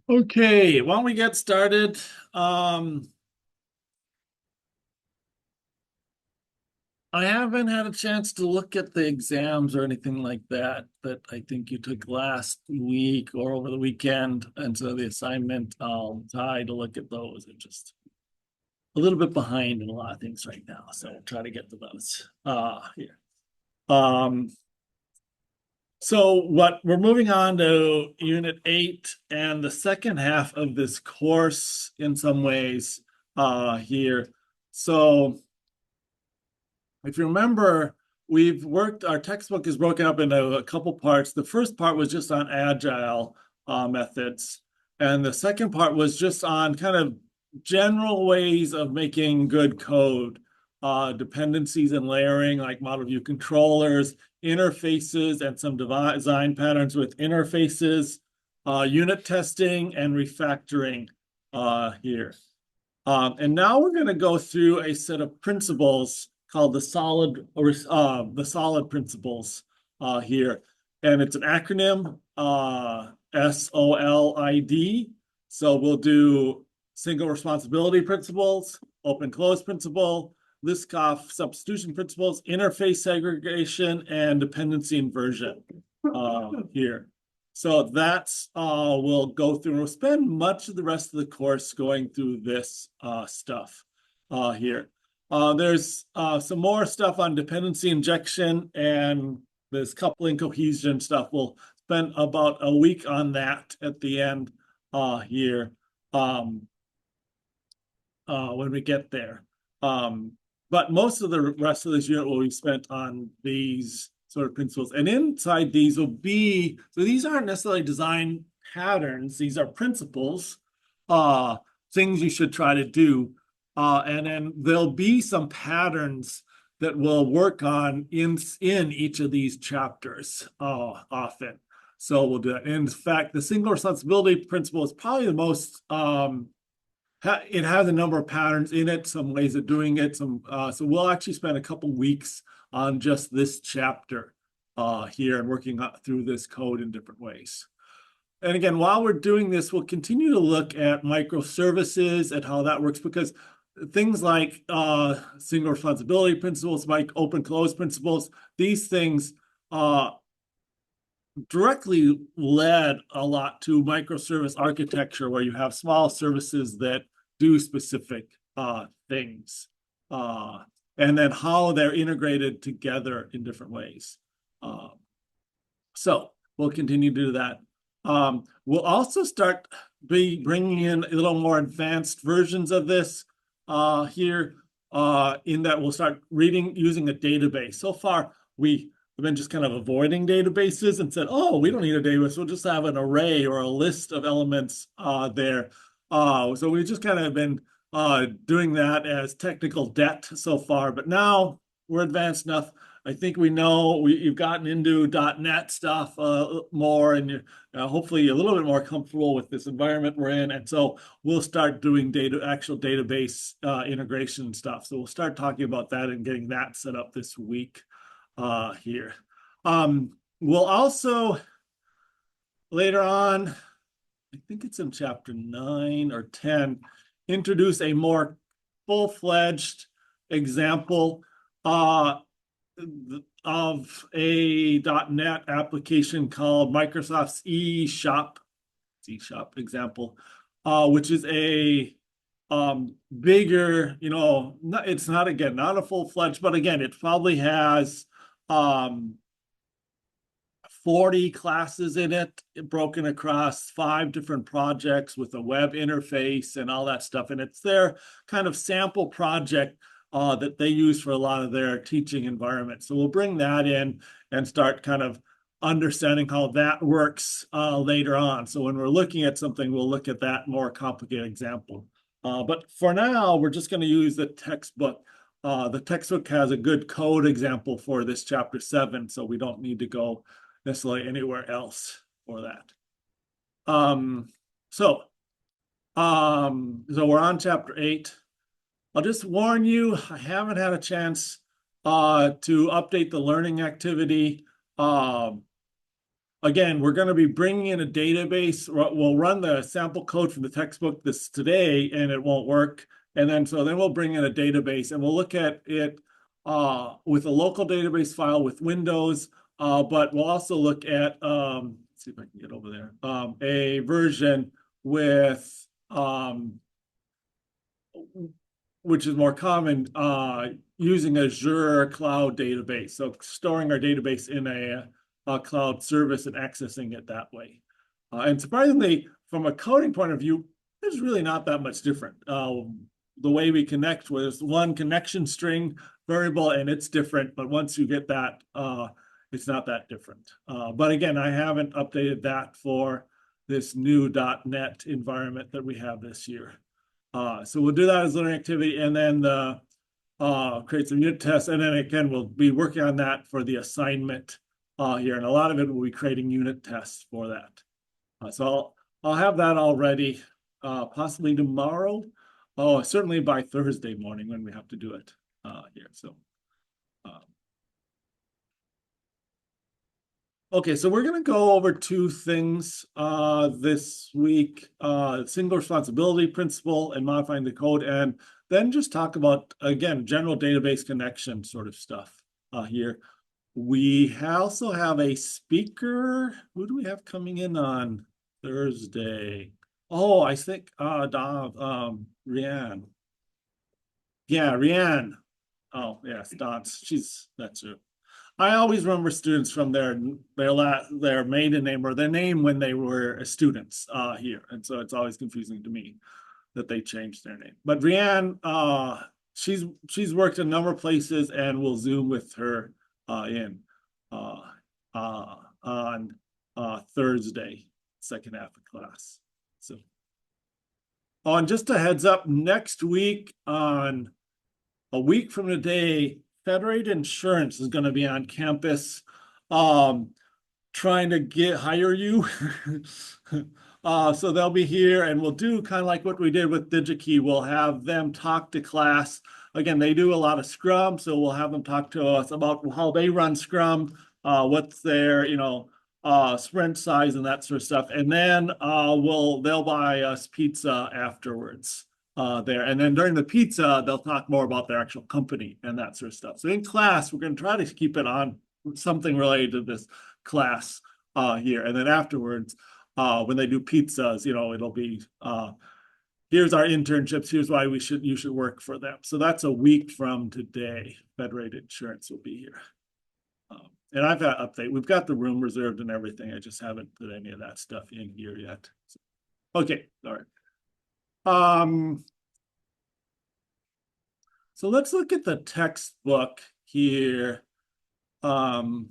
Okay, why don't we get started? Um, I haven't had a chance to look at the exams or anything like that I think you took last week or over the weekend. And so the assignment, I'll try to look at those. I'm just a little bit behind in a lot of things right now. So I'll try to get to those here. Um, so what we're moving on to Unit 8 and the second half of this course in some ways here. So if you remember, our textbook is broken up into a couple parts. The first part was just on agile methods. And the second part was just on kind of general ways of making good code, dependencies and layering, like model view controllers, interfaces, and some design patterns with interfaces, unit testing, and refactoring here. And now we're going to go through a set of principles called the solid principles here. And it's an acronym, SOLID. So we'll do single responsibility principles, open close principle, Liskov substitution principles, interface segregation, and dependency inversion here. So that's we'll go through. We'll spend much of the rest of the course going through this stuff here. There's some more stuff on dependency injection and this coupling cohesion stuff. We'll spend about a week on that at the end here when we get there. But most of the rest of this unit will be spent on these sort of principles. And inside these will be, so these aren't necessarily design patterns, these are principles, things you should try to do. And then there'll be some patterns that we'll work on in each of these chapters often. So we'll do that. In fact, the single responsibility principle is probably the most it has a number of patterns in it, some ways of doing it. So we'll actually spend a couple weeks on just this chapter here and working through this code in different ways. And again, while we're doing this, we'll continue to look at microservices and how that works, because things like single responsibility principles, like open close principles, these things directly led a lot to microservice architecture, where you have small services that do specific things, and then how they're integrated together in different ways. So we'll continue to do that. We'll also start bringing in a little more advanced versions of this here, in that we'll start using a database. So far, we've been just kind of avoiding databases and said, oh, we don't need a database. We'll just have an array or a list of elements there. So we've just kind of been doing that as technical debt so far. But now we're advanced enough. I think we know you've gotten into .NET stuff more, and you're hopefully a little bit more comfortable with this environment we're in. And so we'll start doing actual database integration stuff. So we'll start talking about that and getting that set up this week here. We'll also later on, I think it's in chapter 9 or 10, introduce a more full-fledged example of a .NET application called Microsoft's eShop example, which is a bigger, it's not, again, not a full-fledged, but again, it probably has 40 classes in it, broken across 5 different projects with a web interface and all that stuff. And it's their kind of sample project that they use for a lot of their teaching environments. So we'll bring that in and start kind of understanding how that works later on. So when we're looking at something, we'll look at that more complicated example. But for now, we're just going to use the textbook. The textbook has a good code example for this chapter 7, so we don't need to go necessarily anywhere else for that. So we're on chapter 8. I'll just warn you, I haven't had a chance to update the learning activity. again, we're going to be bringing in a database. We'll run the sample code from the textbook this today, and it won't work. And then we'll bring in a database, and we'll look at it with a local database file with Windows. But we'll also look at let's see if I can get over there a version with which is more common using Azure cloud database. So storing our database in a cloud service and accessing it that way. And surprisingly, from a coding point of view, there's really not that much different. The way we connect was one connection string variable, and it's different. But once you get that, it's not that different. But again, I haven't updated that for this new .NET environment that we have this year. So we'll do that as learning activity, and then create some unit tests, and then again we'll be working on that for the assignment here, and a lot of it will be creating unit tests for that. So I'll have that all ready, possibly tomorrow. Oh, certainly by Thursday morning when we have to do it here. So. Okay, so we're going to go over two things this week, single responsibility principle and modifying the code, and then just talk about, again, general database connection sort of stuff here. We also have a speaker. Who do we have coming in on Thursday? Oh, I think Rianne. Yeah, Rianne. Oh, yes, that's her. I always remember students from their maiden name or their name when they were students here, and so it's always confusing to me that they changed their name. But Rianne, she's worked a number of places, and we'll Zoom with her on Thursday, second half of class. So, and just a heads up, next week on a week from today, Federated Insurance is going to be on campus trying to hire you. So they'll be here, and we'll do kind of like what we did with DigiKey. We'll have them talk to class. Again, they do a lot of Scrum, so we'll have them talk to us about how they run Scrum, what's their, sprint size and that sort of stuff. And then they'll buy us pizza afterwards. There. And then during the pizza, they'll talk more about their actual company and that sort of stuff. So in class, we're going to try to keep it on something related to this class here. And then afterwards, when they do pizzas, it'll be, here's our internships, here's why you should work for them. So that's a week from today. Federated Insurance will be here. And I've got update. We've got the room reserved and everything. I just haven't put any of that stuff in here yet. So, okay, all right. So let's look at the textbook here. So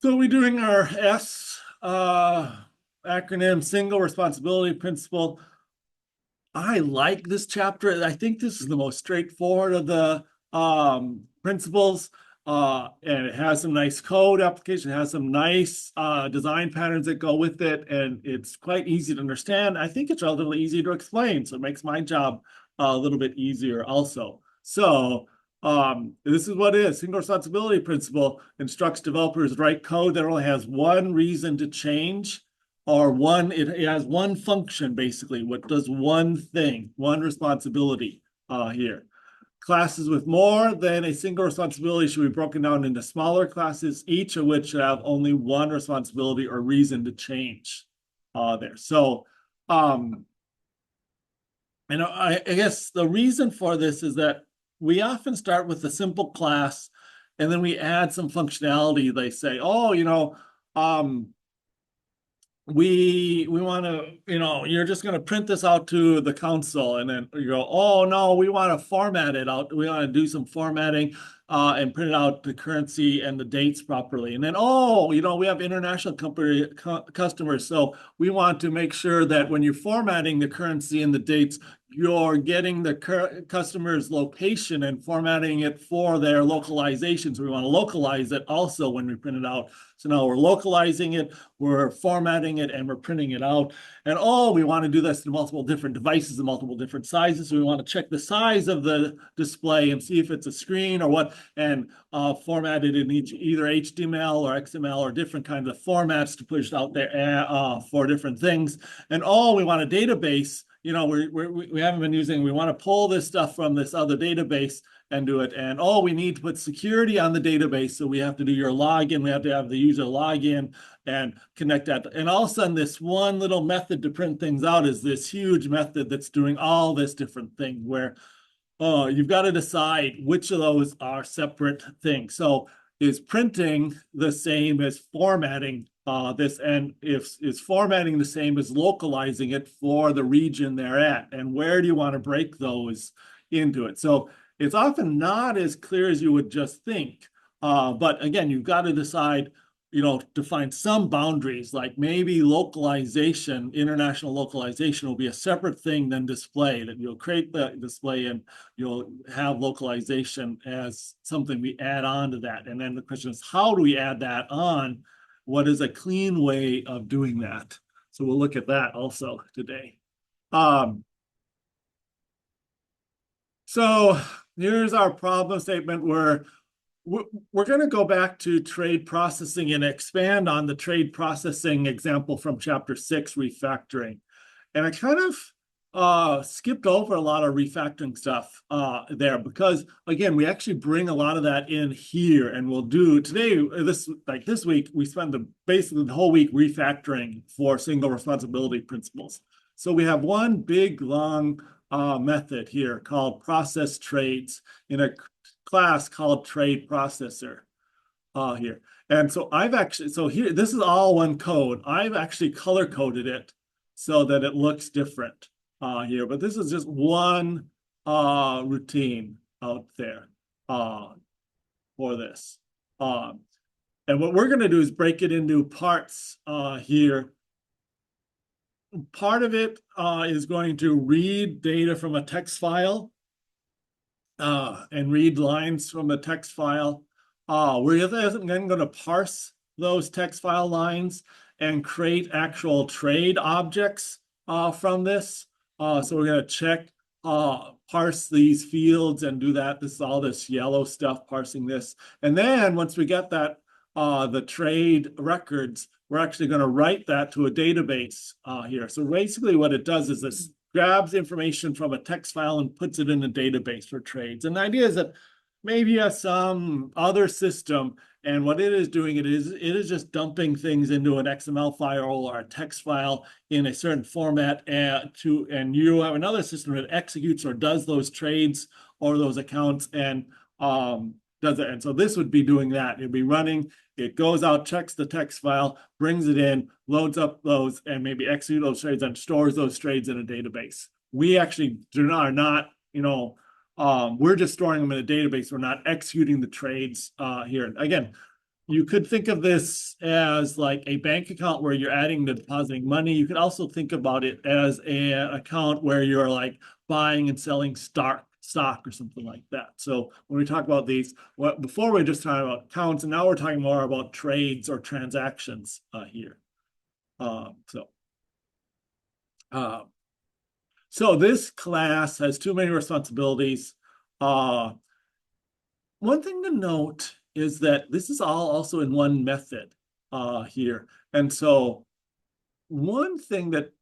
we're doing our S acronym, single responsibility principle. I like this chapter. I think this is the most straightforward of the principles, and it has some nice code application, it has some nice design patterns that go with it, and it's quite easy to understand. I think it's relatively easy to explain, so it makes my job a little bit easier also. So this is what it is. Single responsibility principle instructs developers to write code that only has one reason to change, or it has one function, basically, what does one thing, one responsibility here. Classes with more than a single responsibility should be broken down into smaller classes, each of which should have only one responsibility or reason to change there. So, I guess the reason for this is that we often start with a simple class, and then we add some functionality. They say, oh, we want to, you're just going to print this out to the council, and then you go, oh no, we want to format it out. We want to do some formatting and print it out the currency and the dates properly. And then, we have international customers, so we want to make sure that when you're formatting the currency and the dates, you're getting the customer's location and formatting it for their localization. So we want to localize it also when we print it out. So now we're localizing it, we're formatting it, and we're printing it out. And we want to do this to multiple different devices and multiple different sizes. So we want to check the size of the display and see if it's a screen or what, and format it in either HTML or XML or different kinds of formats to push out there for different things. And we want a database. We haven't been using, we want to pull this stuff from this other database and do it. And we need to put security on the database. So we have to do your login. We have to have the user login and connect that. And all of a sudden, this one little method to print things out is this huge method that's doing all this different thing where you've got to decide which of those are separate things. So is printing the same as formatting this, and if is formatting the same as localizing it for the region they're at, and where do you want to break those into it? So it's often not as clear as you would just think. But again, you've got to decide, define some boundaries, like maybe localization, international localization will be a separate thing than display, that you'll create the display and you'll have localization as something we add on to that. And then the question is, how do we add that on? What is a clean way of doing that? So we'll look at that also today. So here's our problem statement where we're going to go back to trade processing and expand on the trade processing example from chapter 6, refactoring. And I kind of skipped over a lot of refactoring stuff there because, again, we actually bring a lot of that in here, and we'll do today, this week, we spend basically the whole week refactoring for single responsibility principles. So we have one big, long method here called process trades in a class called trade processor here. And so here, this is all one code. I've actually color coded it so that it looks different here, but this is just one routine out there for this. And what we're going to do is break it into parts here. Part of it is going to read data from a text file and read lines from a text file. We're then going to parse those text file lines and create actual trade objects from this. So we're going to check, parse these fields and do that. This is all this yellow stuff, parsing this. And then once we get that, the trade records, we're actually going to write that to a database here. So basically what it does is this grabs information from a text file and puts it in a database for trades. And the idea is that maybe you have some other system, and what it is doing, it is just dumping things into an XML file or a text file in a certain format, and you have another system that executes or does those trades or those accounts and does it. And so this would be doing that. It'd be running, it goes out, checks the text file, brings it in, loads up those, and maybe execute those trades and stores those trades in a database. We actually are not, we're just storing them in a database. We're not executing the trades here. Again, you could think of this as like a bank account where you're adding to depositing money. You could also think about it as an account where you're like buying and selling stock or something like that. So when we talk about these, before we we're just talking about accounts, and now we're talking more about trades or transactions here. So this class has too many responsibilities. One thing to note is that this is all also in one method here. And so one thing that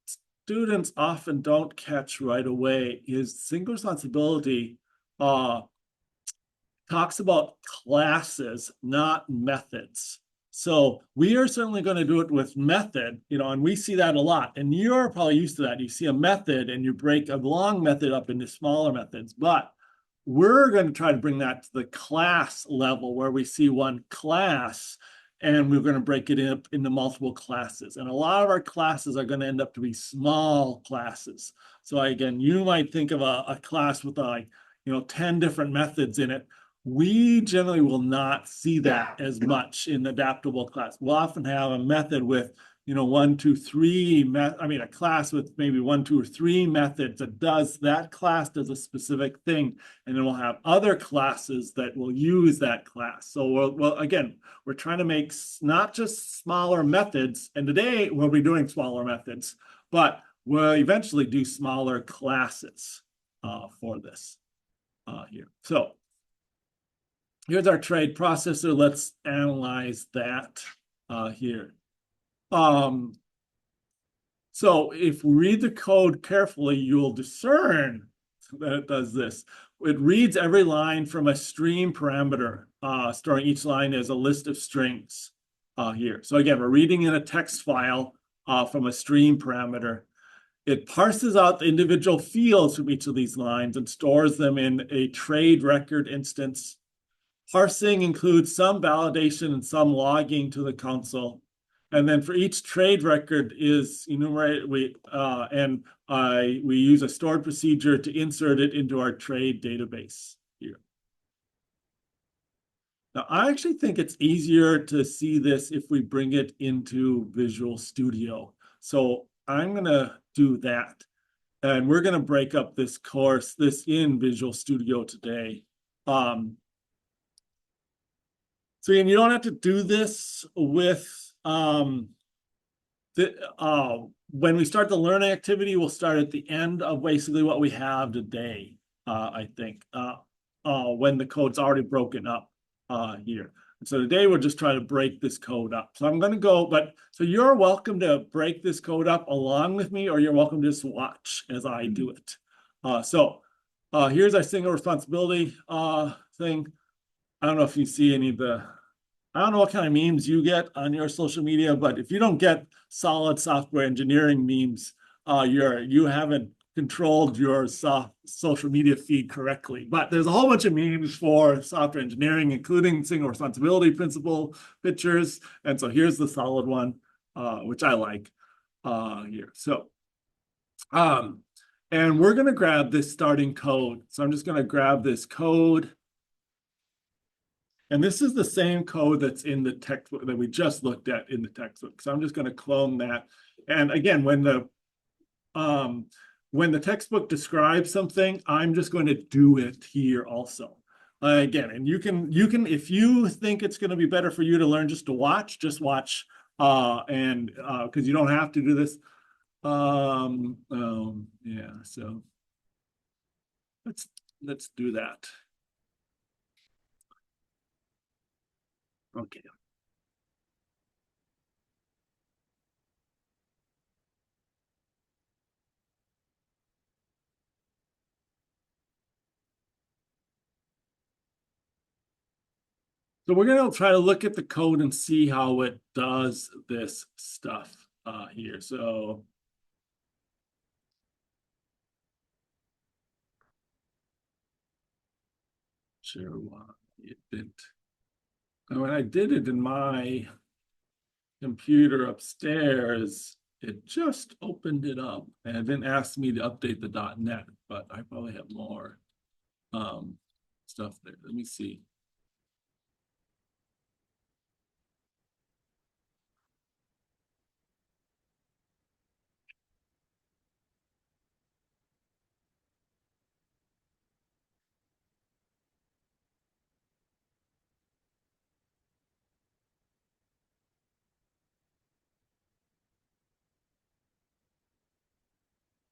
students often don't catch right away is single responsibility talks about classes, not methods. So we are certainly going to do it with method, and we see that a lot. And you're probably used to that. You see a method and you break a long method up into smaller methods. But we're going to try to bring that to the class level where we see one class and we're going to break it up into multiple classes. And a lot of our classes are going to end up to be small classes. So again, you might think of a class with 10 different methods in it. We generally will not see that as much in the adaptable class. We'll often have a method with one, two, three a class with maybe one, two, or three methods that class does a specific thing, and then we'll have other classes that will use that class. So again, we're trying to make not just smaller methods, and today we'll be doing smaller methods, but we'll eventually do smaller classes for this here. So here's our trade processor. Let's analyze that here. So if we read the code carefully, you'll discern that it does this. It reads every line from a stream parameter, storing each line as a list of strings here. So again, we're reading in a text file from a stream parameter. It parses out the individual fields from each of these lines and stores them in a trade record instance. Parsing includes some validation and some logging to the console. And then for each trade record is enumerated, we use a stored procedure to insert it into our trade database here. Now, I actually think it's easier to see this if we bring it into Visual Studio. So I'm going to do that. And we're going to break up this in Visual Studio today. So you don't have to do this with when we start the learning activity, we'll start at the end of basically what we have today, I think, when the code's already broken up here. And so today we'll just try to break this code up. So I'm going to go, so you're welcome to break this code up along with me, or you're welcome to just watch as I do it. Here's our single responsibility thing. I don't know if you see any of I don't know what kind of memes you get on your social media, but if you don't get solid software engineering memes, you haven't controlled your social media feed correctly. But there's a whole bunch of memes for software engineering, including single responsibility principle pictures. And so here's the solid one, which I like here. So, and we're going to grab this starting code. So I'm just going to grab this code. And this is the same code that's in the textbook that we just looked at in the textbook. So I'm just going to clone that. And again, when the textbook describes something, I'm just going to do it here also. Again, and you can if you think it's going to be better for you to learn just watch, and because you don't have to do this. Yeah, so let's do that. Okay. So we're going to try to look at the code and see how it does this stuff here. So sure why it didn't. And when I did it in my computer upstairs, it just opened it up and it didn't ask me to update the .NET, but I probably have more stuff there. Let me see.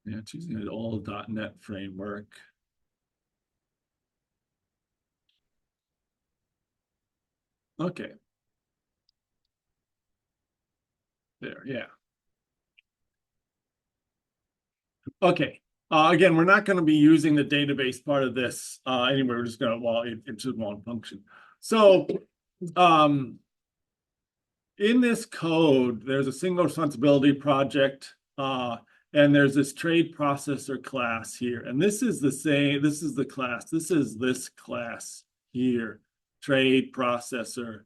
Yeah, it's using an old .NET framework. Okay. There, yeah. Okay. Again, we're not going to be using the database part of this anyway. We're just going to, it just won't function. So in this code, there's a single responsibility project, and there's this trade processor class here. And this is the same, this is the class. This is this class here, trade processor.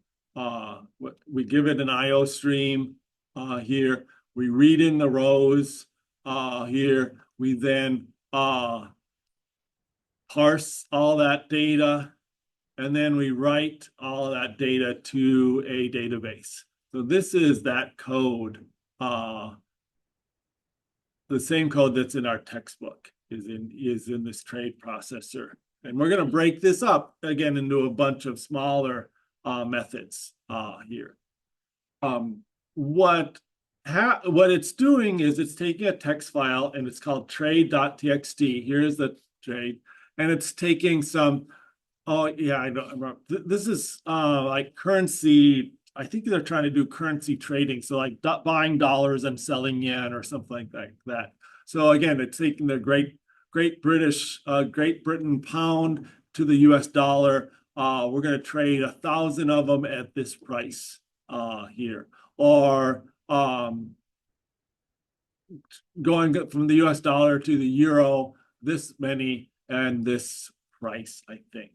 We give it an IO stream here. We read in the rows here. We then parse all that data, and then we write all of that data to a database. So this is that code the same code that's in our textbook is in this trade processor. And we're going to break this up again into a bunch of smaller methods here. What it's doing is it's taking a text file and it's called trade.txt. Here's the trade, and it's taking some. Oh yeah, I know. This is like currency. I think they're trying to do currency trading, so like buying dollars and selling yen or something like that. So again, it's taking the Great Britain pound to the U.S. dollar. We're going to trade 1,000 of them at this price here, or going from the U.S. dollar to the euro, this many and this price, I think.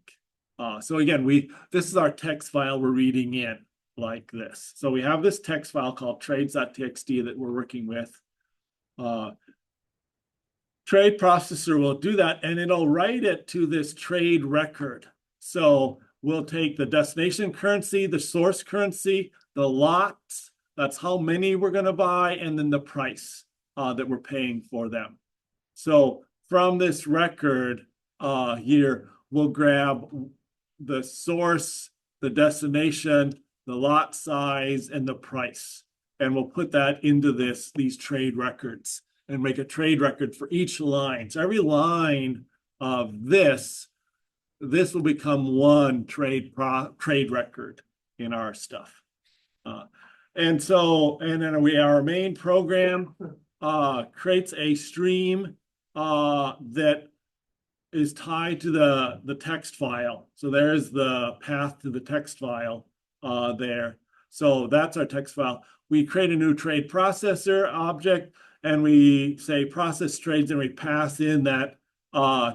So again, this is our text file we're reading in like this. So we have this text file called trades.txt that we're working with. Trade processor will do that, and it'll write it to this trade record. So we'll take the destination currency, the source currency, the lots, that's how many we're going to buy, and then the price that we're paying for them. So from this record here, we'll grab the source, the destination, the lot size, and the price. And we'll put that into these trade records and make a trade record for each line. So every line of this will become one trade record in our stuff. And then our main program creates a stream that is tied to the text file. So there's the path to the text file there. So that's our text file. We create a new trade processor object, and we say process trades, and we pass in that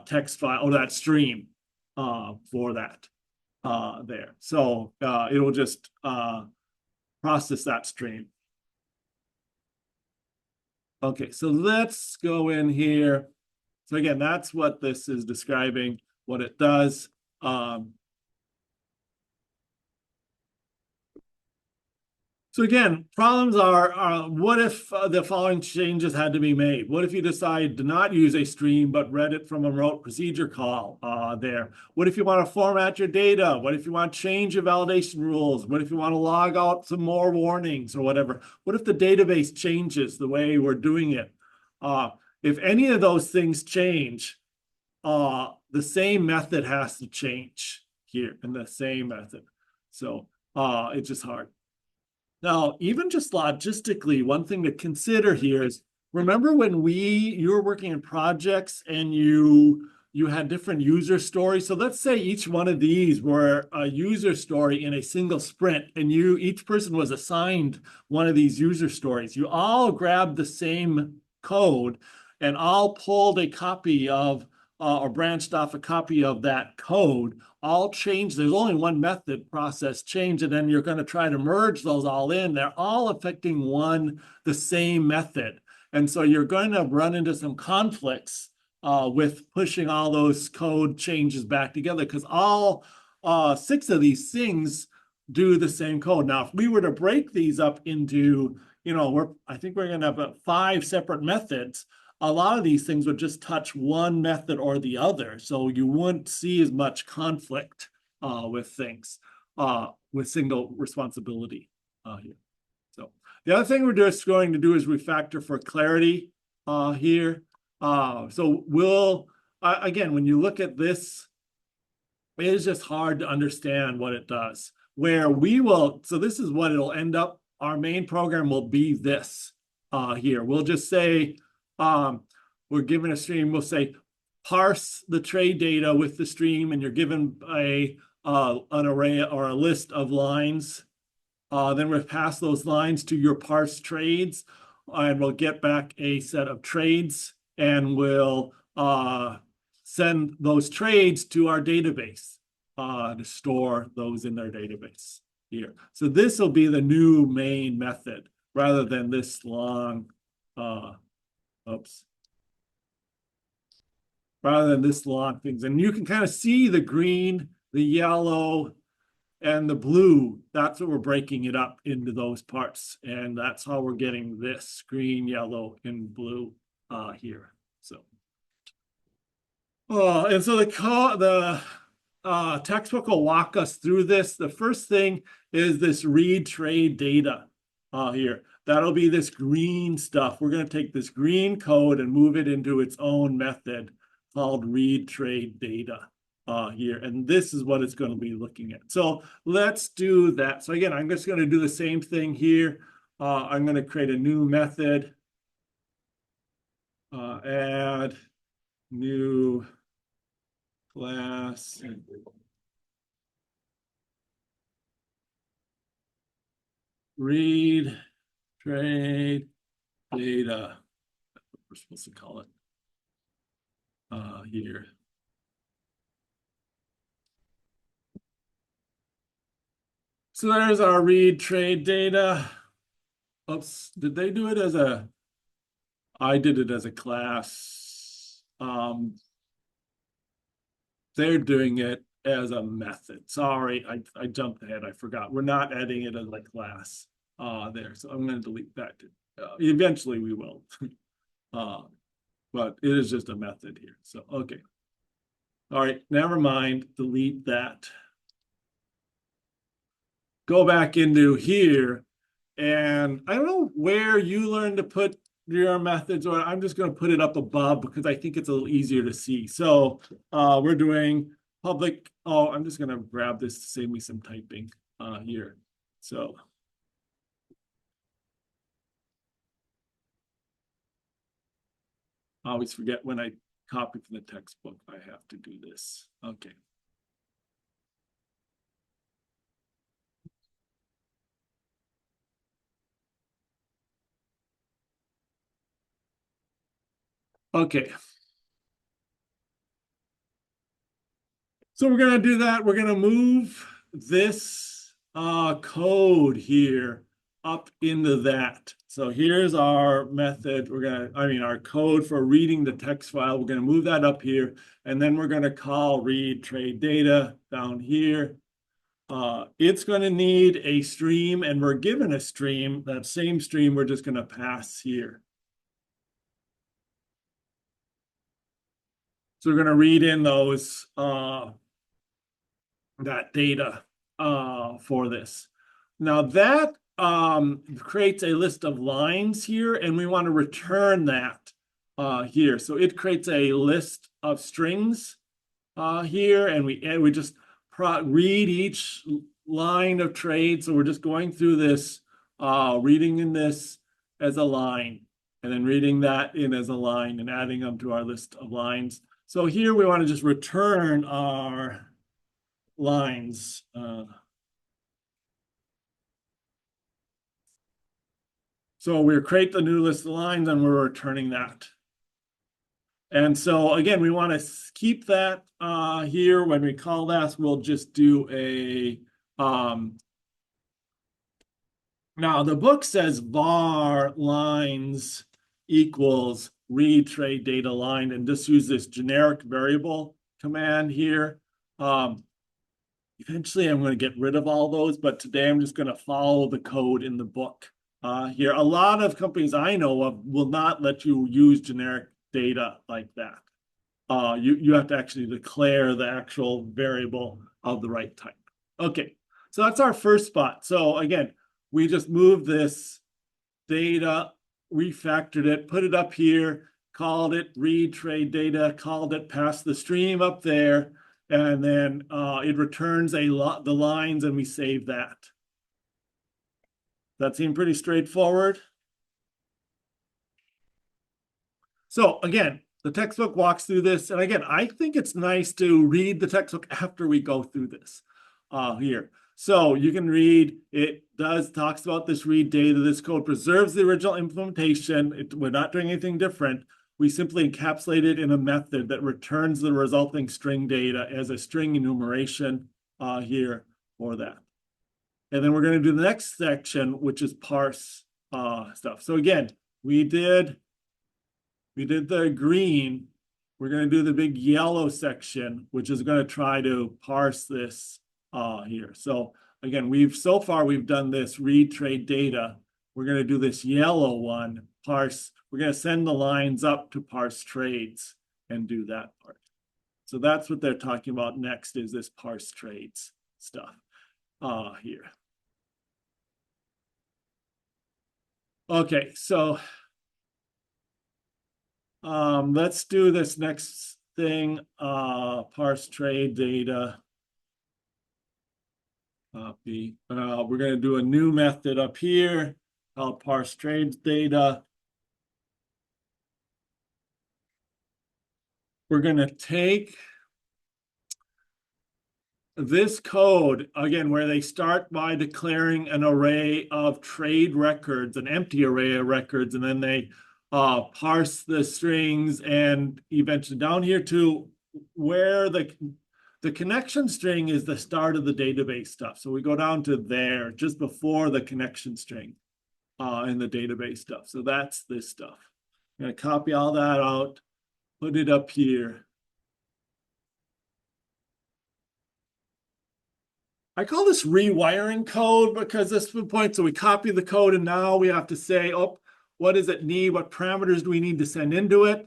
text file or that stream for that there. So it will just process that stream. Okay, so let's go in here. So again, that's what this is describing, what it does. So again, problems are what if the following changes had to be made? What if you decide to not use a stream, but read it from a remote procedure call there? What if you want to format your data? What if you want to change your validation rules? What if you want to log out some more warnings or whatever? What if the database changes the way we're doing it? If any of those things change, the same method has to change here in the same method. So it's just hard. Now, even just logistically, one thing to consider here is, remember when you were working in projects and you had different user stories? So let's say each one of these were a user story in a single sprint, and each person was assigned one of these user stories. You all grabbed the same code and all pulled a copy of or branched off a copy of that code, all changed. There's only one method process change, and then you're going to try to merge those all in. They're all affecting the same method. And so you're going to run into some conflicts with pushing all those code changes back together, because all 6 of these things do the same code. Now, if we were to break these up into, I think we're going to have 5 separate methods. A lot of these things would just touch one method or the other. So you wouldn't see as much conflict with things, with single responsibility here. So the other thing we're just going to do is refactor for clarity here. So we'll, again, when you look at this, it is just hard to understand what it does. So this is what it'll end up. Our main program will be this here. We'll just say, we're given a stream, we'll say parse the trade data with the stream, and you're given an array or a list of lines. Then we'll pass those lines to your parse trades, and we'll get back a set of trades, and we'll send those trades to our database to store those in their database here. So this will be the new main method rather than this long rather than this long things. And you can kind of see the green, the yellow, And the blue, that's what we're breaking it up into those parts. And that's how we're getting this green, yellow, and blue here. So, and so the textbook will walk us through this. The first thing is this read trade data here. That'll be this green stuff. We're going to take this green code and move it into its own method called read trade data here. And this is what it's going to be looking at. So let's do that. So again, I'm just going to do the same thing here. I'm going to create a new method, add new class. Read trade data. That's what we're supposed to call it here. So there's our read trade data. Oops, did they do it as a? I did it as a class. They're doing it as a method. Sorry, I jumped ahead. I forgot. We're not adding it as a class there. So I'm going to delete that. Eventually we will. But it is just a method here. So, okay. All right, never mind. Delete that. Go back into here. And I don't know where you learn to put your methods, or I'm just going to put it up above because I think it's a little easier to see. So we're doing public. Oh, I'm just going to grab this to save me some typing here. So I always forget when I copy from the textbook, I have to do this. Okay. Okay. So we're going to do that. We're going to move this code here up into that. So here's our method. Our code for reading the text file. We're going to move that up here. And then we're going to call read trade data down here. It's going to need a stream, and we're given a stream. That same stream we're just going to pass here. So we're going to read in those that data for this. Now that creates a list of lines here, and we want to return that here. So it creates a list of strings here, and we just read each line of trade. So we're just going through this, reading in this as a line, and then reading that in as a line and adding them to our list of lines. So here we want to just return our lines. So we create the new list of lines and we're returning that. And so again, we want to keep that here. When we call that, we'll just do a, now the book says var lines equals read trade data line, and just use this generic variable command here. Eventually I'm going to get rid of all those, but today I'm just going to follow the code in the book here. A lot of companies I know of will not let you use generic data like that. You have to actually declare the actual variable of the right type. Okay, so that's our first spot. So again, we just moved this data, refactored it, put it up here, called it read trade data, called it pass the stream up there, and then it returns the lines, and we save that. That seemed pretty straightforward. So again, the textbook walks through this. And again, I think it's nice to read the textbook after we go through this here. So you can read, it talks about this read data. This code preserves the original implementation. We're not doing anything different. We simply encapsulate it in a method that returns the resulting string data as a string enumeration here for that. And then we're going to do the next section, which is parse stuff. So again, we did the green. We're going to do the big yellow section, which is going to try to parse this here. So again, so far we've done this read trade data. We're going to do this yellow one, parse. We're going to send the lines up to parse trades and do that part. So that's what they're talking about next, is this parse trades stuff here. Okay, so let's do this next thing, parse trade data. Copy. We're going to do a new method up here called parse trades data. We're going to take this code, again, where they start by declaring an array of trade records, an empty array of records, and then they parse the strings, and eventually down here to where the connection string is the start of the database stuff. So we go down to there, just before the connection string in the database stuff. So that's this stuff. I'm going to copy all that out, put it up here. I call this rewiring code because this is the point. So we copy the code, and now we have to say, oh, what does it need? What parameters do we need to send into it?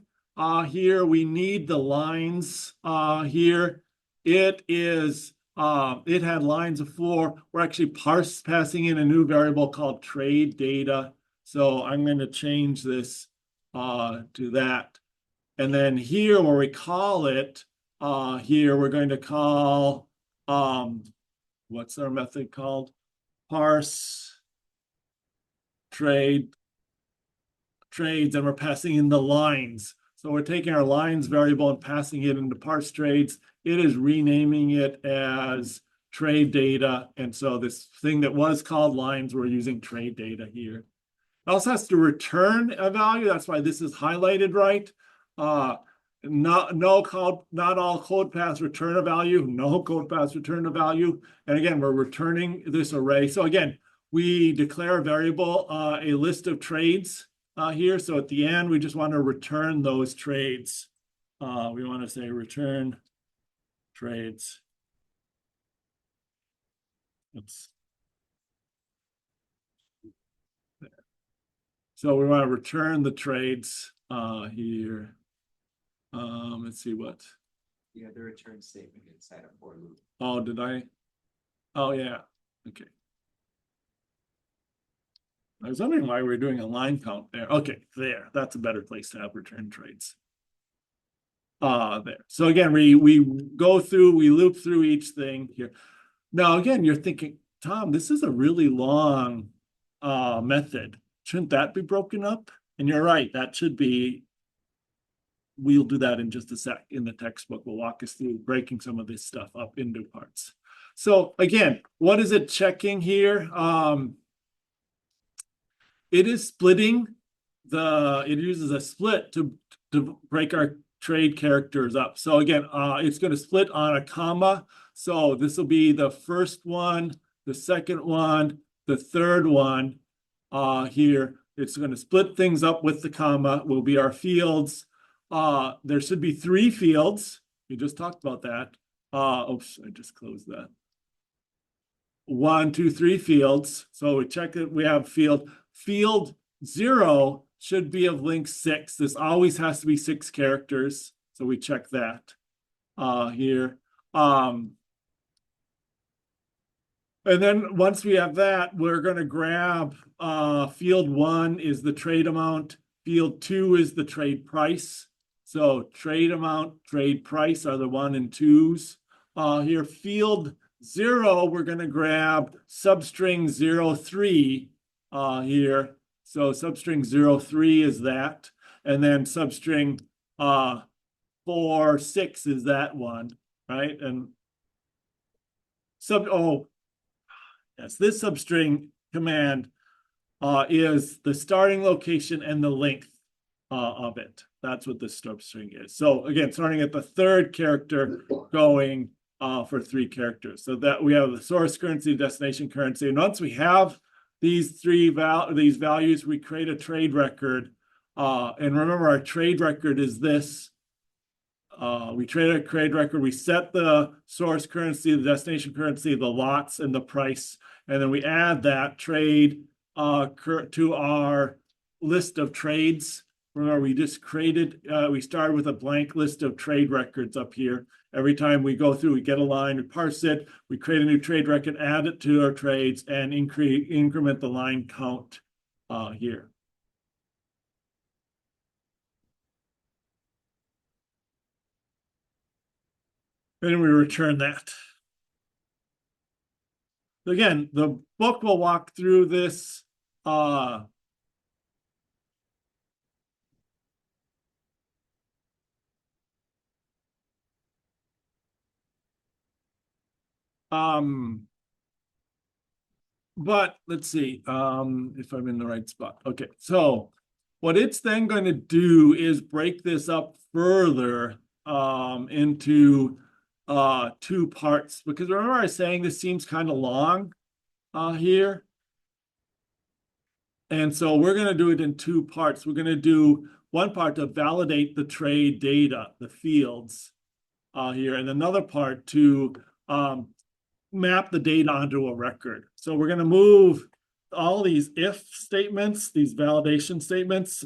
Here we need the lines here. It had lines of 4. We're actually passing in a new variable called trade data. So I'm going to change this to that. And then here where we call it, here we're going to call, what's our method called? Parse trades, and we're passing in the lines. So we're taking our lines variable and passing it into parse trades. It is renaming it as trade data. And so this thing that was called lines, we're using trade data here. It also has to return a value. That's why this is highlighted right. Not all code paths return a value. No code paths return a value. And again, we're returning this array. So again, we declare a variable, a list of trades here. So at the end, we just want to return those trades. We want to say return trades. Oops. There. So we want to return the trades here. Let's see what. You have the return statement inside a for loop. Oh, did I? Oh, yeah. Okay. I was wondering why we were doing a line count there. Okay, there. That's a better place to have return trades. There. So again, we go through, we loop through each thing here. Now, again, you're thinking, Tom, this is a really long method. Shouldn't that be broken up? And you're right, that should be. We'll do that in just a sec. In the textbook, we'll walk us through breaking some of this stuff up into parts. So again, what is it checking here? It is splitting it uses a split to break our trade characters up. So again, it's going to split on a comma. So this will be the first one, the second one, the third one here. It's going to split things up with the comma, will be our fields. There should be 3 fields. We just talked about that. Oops, I just closed that. 1, 2, 3 fields. So we check that we have field 0 should be of length 6. This always has to be 6 characters. So we check that here. And then once we have that, we're going to grab field 1 is the trade amount. Field 2 is the trade price. So trade amount, trade price are the 1 and 2s. Here, field 0, we're going to grab substring 03 here. So substring 03 is that. And then substring 46 is that one, right? And yes, this substring command is the starting location and the length of it. That's what the substring is. So again, starting at the 3rd character, going for 3 characters. So that we have the source currency, destination currency. And once we have these these values, we create a trade record. And remember, our trade record is this we create a trade record, we set the source currency, the destination currency, the lots, and the price, and then we add that trade to our list of trades. Remember, we just created, we started with a blank list of trade records up here. Every time we go through, we get a line, we parse it, we create a new trade record, add it to our trades, and increment the line count here. Then we return that. Again, the book will walk through this. But let's see if I'm in the right spot. Okay, so what it's then going to do is break this up further into two parts, because remember I was saying this seems kind of long here. And so we're going to do it in two parts. We're going to do one part to validate the trade data, the fields here, and another part to map the data onto a record. So we're going to move all these if statements, these validation statements,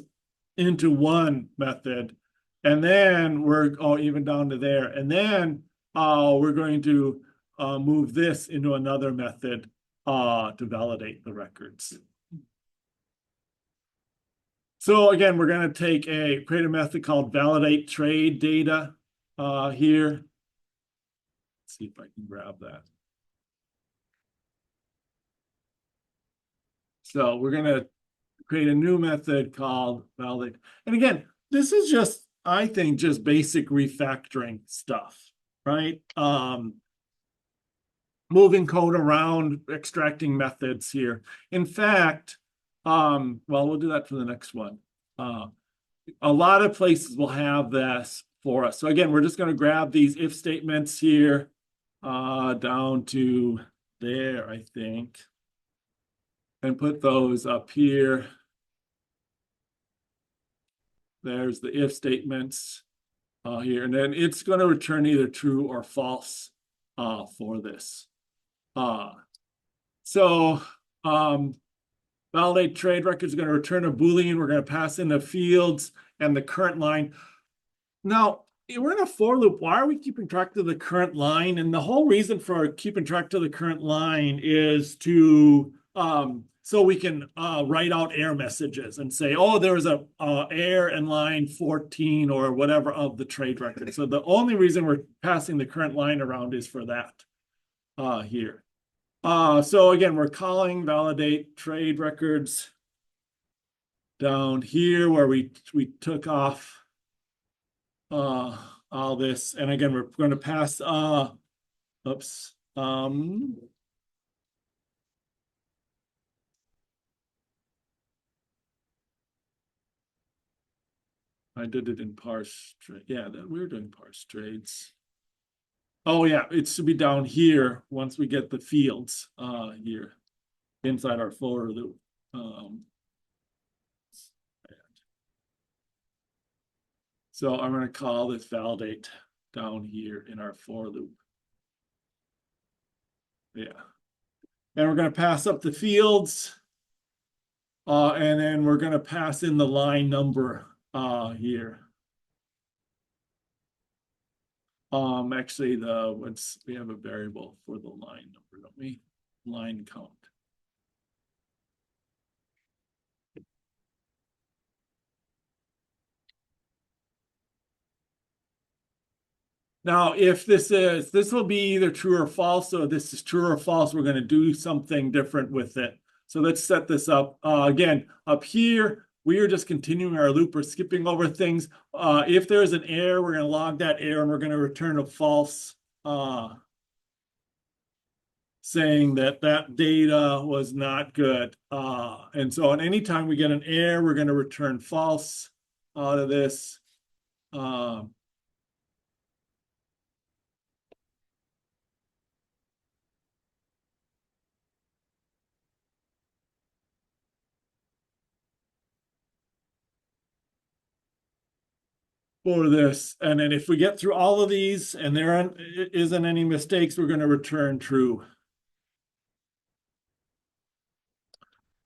into one method. And then we're even down to there. And then we're going to move this into another method to validate the records. So again, we're going to create a method called validate trade data here. Let's see if I can grab that. So we're going to create a new method called validate. And again, this is just, I think, just basic refactoring stuff, right? Moving code around, extracting methods here. In fact, well, we'll do that for the next one. A lot of places will have this for us. So again, we're just going to grab these if statements here down to there, I think, and put those up here. There's the if statements here, and then it's going to return either true or false for this. So validate trade record is going to return a Boolean. We're going to pass in the fields and the current line. Now, we're in a for loop. Why are we keeping track of the current line? And the whole reason for keeping track of the current line is to so we can write out error messages and say, oh, there was a error in line 14 or whatever of the trade record. So the only reason we're passing the current line around is for that here. So again, we're calling validate trade records down here where we took off all this. And again, we're going to pass oops. I did it in parse trade. Yeah, we're doing parse trades. Oh yeah, it should be down here once we get the fields here inside our for loop. So I'm going to call this validate down here in our for loop. Yeah. And we're going to pass up the fields. And then we're going to pass in the line number here. Actually, we have a variable for the line number, don't we? Line count. Now, if this will be either true or false. So this is true or false. We're going to do something different with it. So let's set this up. Again, up here, we are just continuing our loop. We're skipping over things. If there's an error, we're going to log that error and we're going to return a false saying that that data was not good. And so at any time we get an error, we're going to return false out of this. for this. And then if we get through all of these and isn't any mistakes, we're going to return true.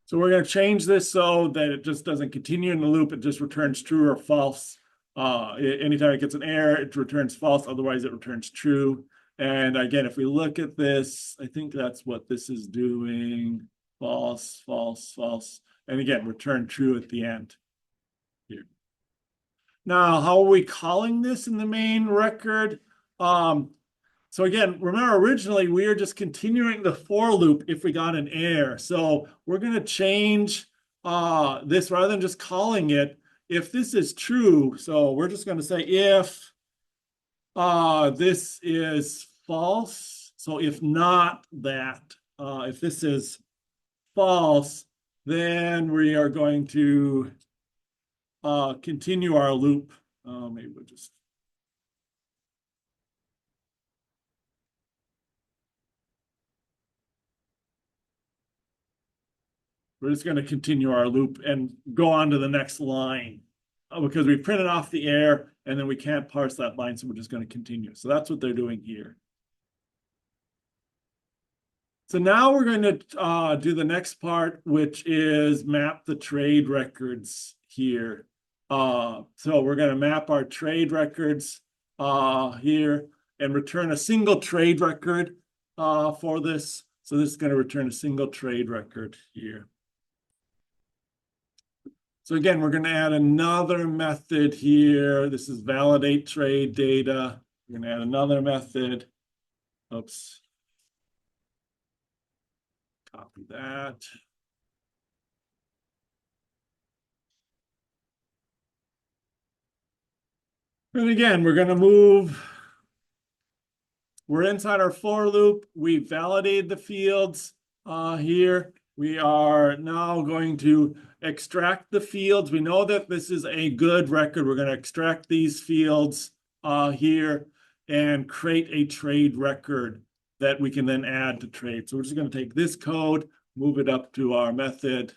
So we're going to change this so that it just doesn't continue in the loop. It just returns true or false. Anytime it gets an error, it returns false. Otherwise, it returns true. And again, if we look at this, I think that's what this is doing. False, false, false. And again, return true at the end here. Now, how are we calling this in the main record? So again, remember originally we were just continuing the for loop if we got an error. So we're going to change this rather than just calling it. If this is true, so we're just going to say if this is false. So if not that, if this is false, then we are going to continue our loop. Maybe we'll just. We're just going to continue our loop and go on to the next line because we printed off the error and then we can't parse that line. So we're just going to continue. So that's what they're doing here. So now we're going to do the next part, which is map the trade records here. So we're going to map our trade records here and return a single trade record for this. So this is going to return a single trade record here. So again, we're going to add another method here. This is validate trade data. We're going to add another method. Oops. Copy that. And again, we're going to move. We're inside our for loop. We validated the fields here. We are now going to extract the fields. We know that this is a good record. We're going to extract these fields here and create a trade record that we can then add to trade. So we're just going to take this code, move it up to our method.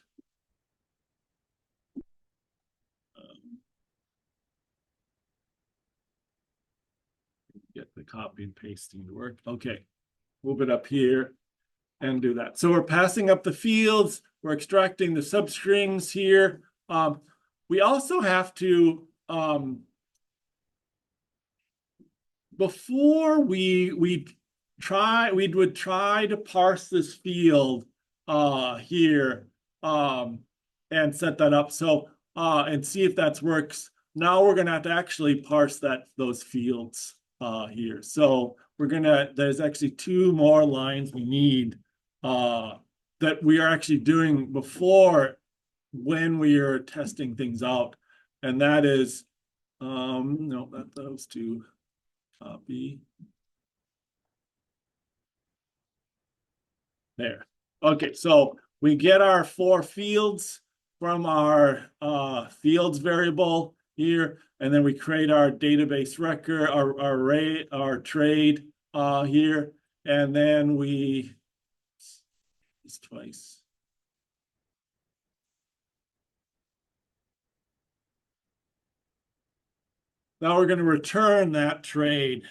Get the copy and pasting to work. Okay, move it up here and do that. So we're passing up the fields. We're extracting the substrings here. We also have to, before we would try to parse this field here and set that up. So and see if that works. Now we're going to have to actually parse those fields here. So there's actually 2 more lines we need that we are actually doing before when we are testing things out. And that is, no, that those 2 copy. There. Okay, so we get our 4 fields from our fields variable here, and then we create our database record, our array, our trade here, and then we twice. Now we're going to return that trade.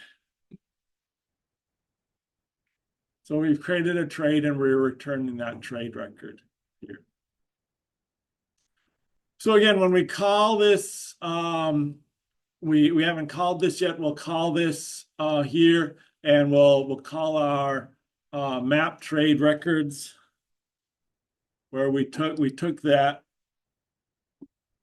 So we've created a trade and we're returning that trade record here. So again, when we call this, we haven't called this yet. We'll call this here, and we'll call our map trade records, where we took that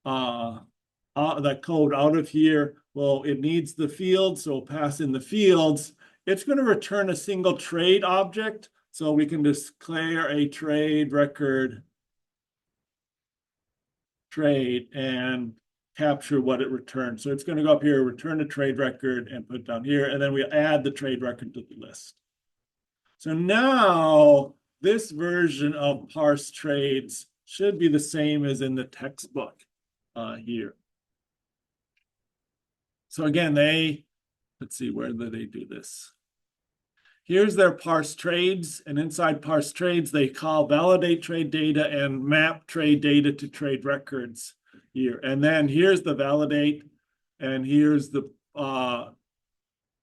that code out of here. Well, it needs the fields, so we'll pass in the fields. It's going to return a single trade object, so we can declare a trade record trade and capture what it returns. So it's going to go up here, return a trade record, and put it down here, and then we add the trade record to the list. So now this version of parse trades should be the same as in the textbook here. So again, let's see, where do they do this? Here's their parse trades, and inside parse trades, they call validate trade data and map trade data to trade records here. And then here's the validate and here's the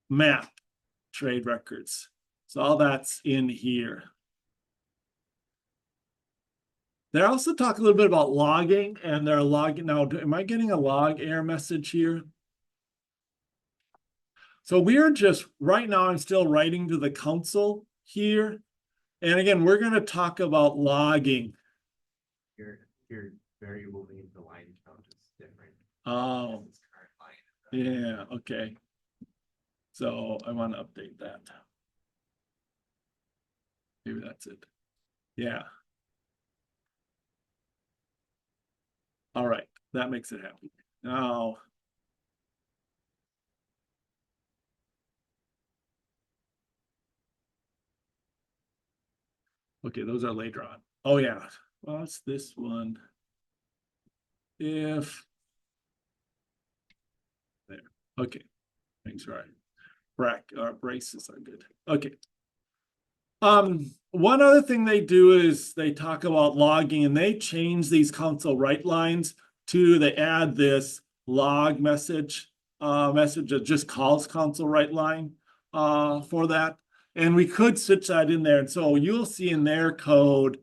map trade records. So all that's in here. They also talk a little bit about logging, and they're logging now. Am I getting a log error message here? So we're just right now, I'm still writing to the console here. And again, we're going to talk about logging. Your variable name, the line count is different. Oh, It's current line. yeah, okay. So I want to update that. Maybe that's it. Yeah. All right, that makes it happy. Now, okay, those are later on. Oh yeah, well, it's this one. If there, okay, thanks, right. Braces are good. Okay. One other thing they do is they talk about logging, and they change these console write lines to they add this log message that just calls console write line for that. And we could switch that in there. And so you'll see in their code,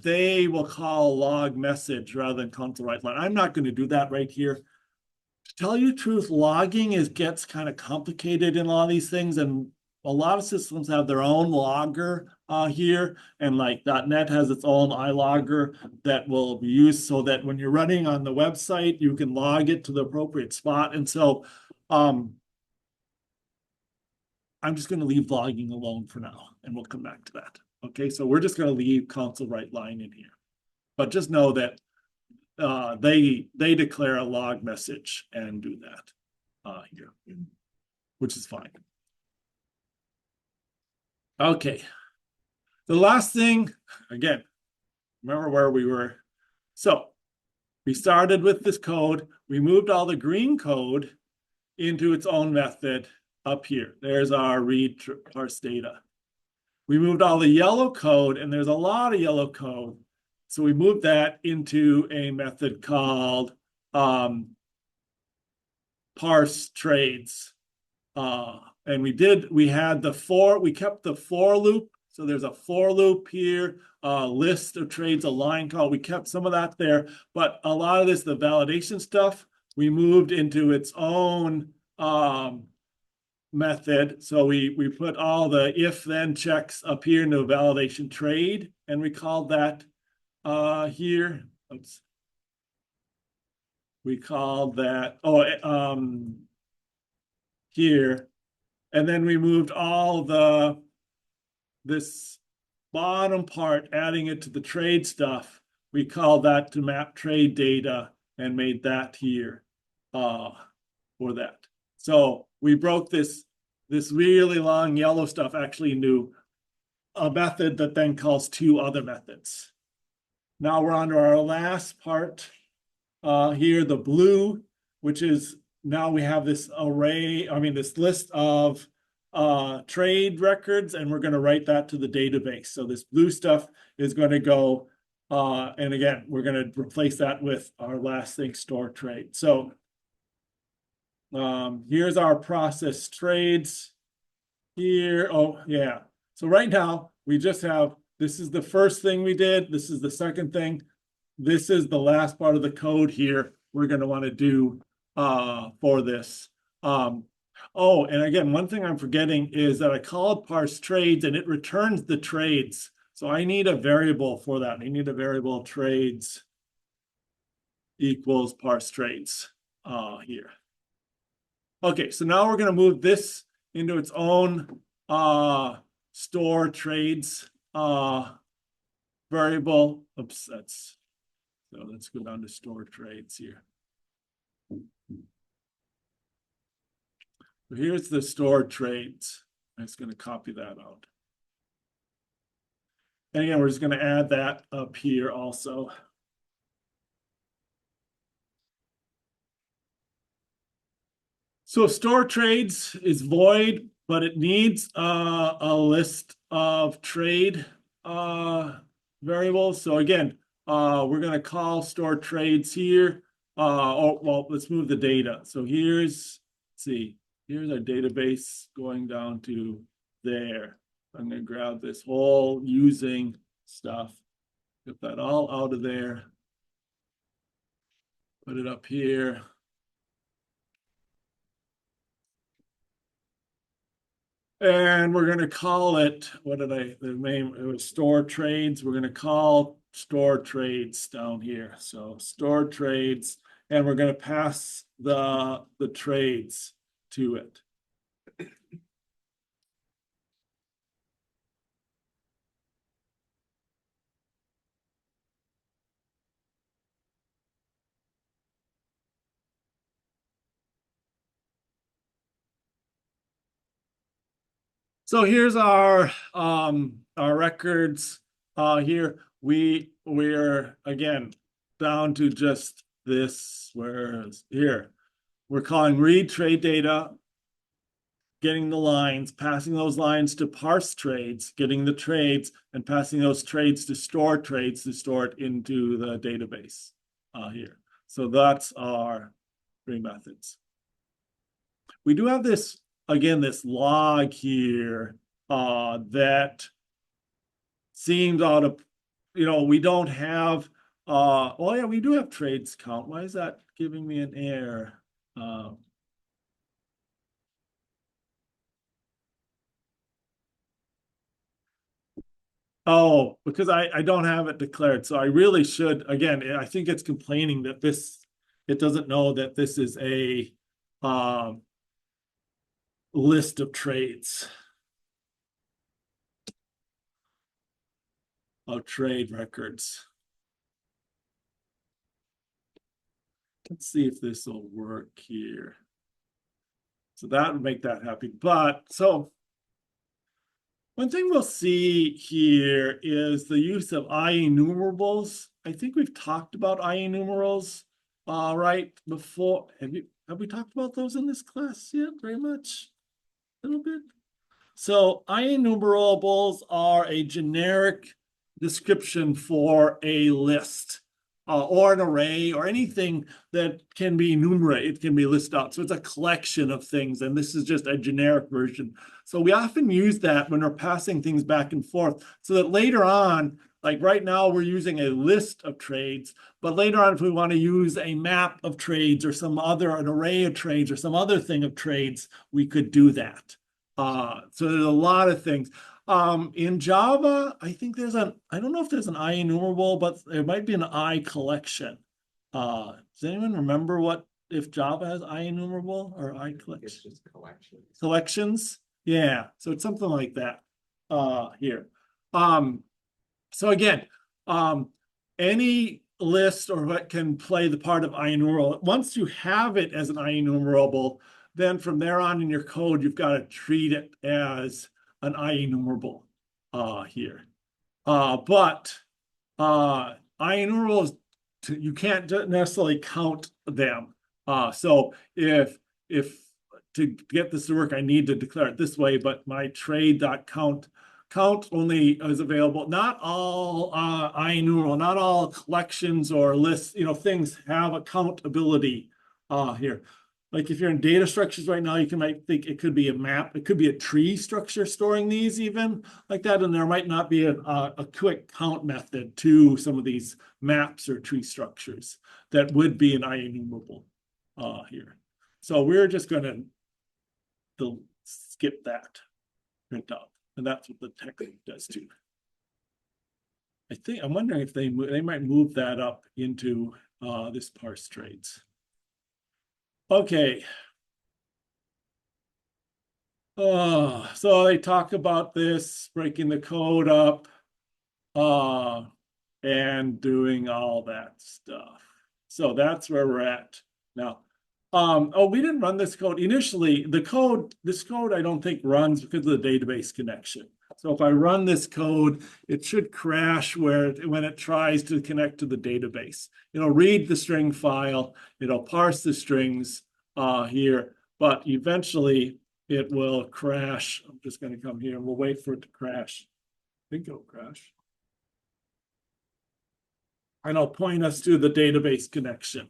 they will call log message rather than console write line. I'm not going to do that right here. To tell you the truth, logging gets kind of complicated in a lot of these things, and a lot of systems have their own logger here, and like .NET has its own iLogger that will be used so that when you're running on the website, you can log it to the appropriate spot. And so I'm just going to leave logging alone for now, and we'll come back to that. Okay, so we're just going to leave console write line in here. But just know that they declare a log message and do that here, which is fine. Okay. The last thing, again, remember where we were. So we started with this code. We moved all the green code into its own method up here. There's our read parse data. We moved all the yellow code, and there's a lot of yellow code. So we moved that into a method called parse trades. And we kept the for loop. So there's a for loop here, a list of trades, a line call. We kept some of that there, but a lot of this, the validation stuff, we moved into its own method. So we put all the if then checks up here into a validation trade, and we called that here. Oops. We called that here, and then we moved all this bottom part, adding it to the trade stuff. We called that to map trade data and made that here for that. So we broke this really long yellow stuff actually into a method that then calls two other methods. Now we're on to our last part here, the blue, which is now we have this this list of trade records, and we're going to write that to the database. So this blue stuff is going to go, and again, we're going to replace that with our last thing, store trade. So here's our process trades here. Oh, yeah. So right now, we just have, this is the first thing we did. This is the second thing. This is the last part of the code here we're going to want to do for this. Oh, and again, one thing I'm forgetting is that I called parse trades and it returns the trades. So I need a variable for that. I need a variable trades equals parse trades here. Okay, so now we're going to move this into its own store trades variable. Oops, so let's go down to store trades here. So here's the stored trades. I'm just going to copy that out. And again, we're just going to add that up here also. So store trades is void, but it needs a list of trade variables. So again, we're going to call store trades here. Oh, well, let's move the data. So here's, let's see, here's our database going down to there. I'm gonna grab this whole using stuff, get that all out of there. Put it up here. And we're gonna call it, what did the name, it was store trades. We're gonna call store trades down here. So store trades, and we're gonna pass the trades to it. So here's our records here. We're again down to just this, where here. We're calling read trade data, getting the lines, passing those lines to parse trades, getting the trades, and passing those trades to store trades to store it into the database here. So that's our three methods. We do have this, again, this log here that seems out of, we don't have, well, yeah, we do have trades count. Why is that giving me an error? Oh, because I don't have it declared. So I really should, again, I think it's complaining that it doesn't know that this is a list of trades. Of trade records. Let's see if this will work here. So that would make that happy. But so one thing we'll see here is the use of IEnumerables. I think we've talked about IEnumerables right before. Have we talked about those in this class yet? Very much? A little bit? So IEnumerables are a generic description for a list or an array or anything that can be enumerated. It can be listed out. So it's a collection of things, and this is just a generic version. So we often use that when we're passing things back and forth so that later on, like right now, we're using a list of trades, but later on, if we want to use a map of trades or an array of trades or some other thing of trades, we could do that. So there's a lot of things. In Java, I think I don't know if there's an IEnumerable, but there might be an I collection. Does anyone remember if Java has IEnumerable or I collection? It's just collections. Collections? Yeah, so it's something like that here. So again, any list or what can play the part of IEnumerable, once you have it as an IEnumerable, then from there on in your code, you've got to treat it as an IEnumerable here. But IEnumerables, you can't necessarily count them. So if to get this to work, I need to declare it this way, but my trade.count only is available. Not all IEnumeral, not all collections or lists, things have a count ability here. Like if you're in data structures right now, might think it could be a map, it could be a tree structure storing these even like that, and there might not be a quick count method to some of these maps or tree structures that would be an IEnumerable here. So we're just going to skip that print out, and that's what the technique does too. I'm wondering if they might move that up into this parse trades. Okay. So they talk about this, breaking the code up, and doing all that stuff. So that's where we're at now. We didn't run this code. Initially, this code I don't think runs because of the database connection. So if I run this code, it should crash when it tries to connect to the database. It'll read the string file, it'll parse the strings here, but eventually it will crash. I'm just going to come here and we'll wait for it to crash. I think it'll crash. And I'll point us to the database connection.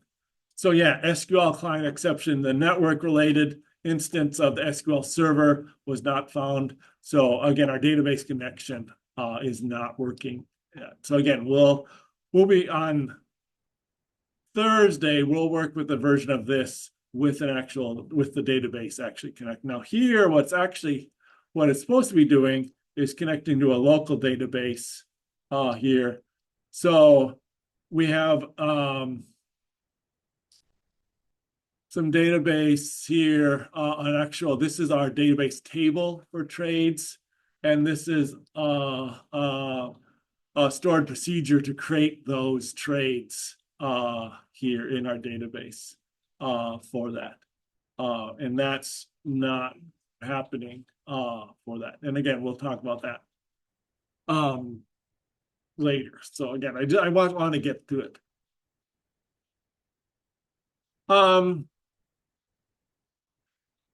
So yeah, SQL client exception, the network related instance of the SQL server was not found. So again, our database connection is not working yet. So again, we'll be on Thursday, we'll work with a version of this with the database actually connect. Now here, what it's supposed to be doing is connecting to a local database here. So we have some database here this is our database table for trades. And this is a stored procedure to create those trades here in our database for that. And that's not happening for that. And again, we'll talk about that later. So again, I want to get to it.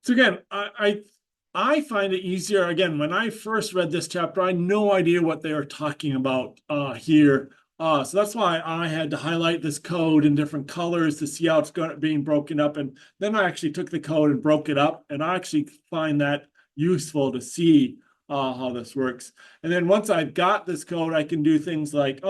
So again, I find it easier. Again, when I first read this chapter, I had no idea what they were talking about here. So that's why I had to highlight this code in different colors to see how it's being broken up. And then I actually took the code and broke it up. And I actually find that useful to see how this works. And then once I've got this code, I can do things like,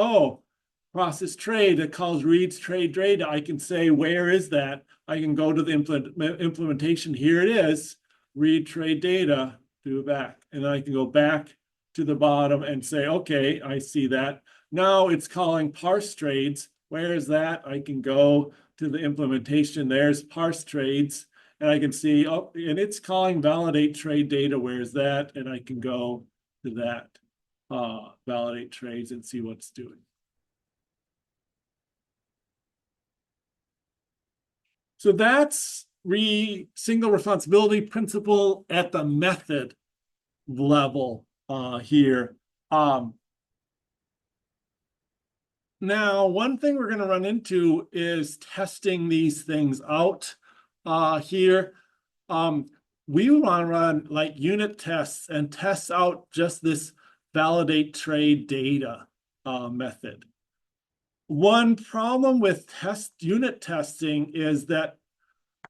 process trade that calls reads trade data. I can say, where is that? I can go to the implementation. Here it is, read trade data, do it back. And then I can go back to the bottom and say, okay, I see that. Now it's calling parse trades. Where is that? I can go to the implementation. There's parse trades. And I can see, and it's calling validate trade data. Where is that? And I can go to that validate trades and see what's doing. So that's single responsibility principle at the method level here. Now, one thing we're going to run into is testing these things out here. We want to run like unit tests and test out just this validate trade data method. One problem with unit testing is that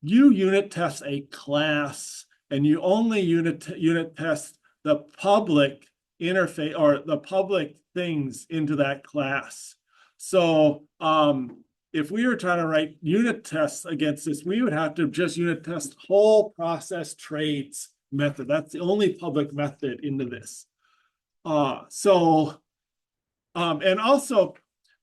you unit test a class and you only unit test the public interface or the public things into that class. So if we were trying to write unit tests against this, we would have to just unit test whole process trades method. That's the only public method into this. And also,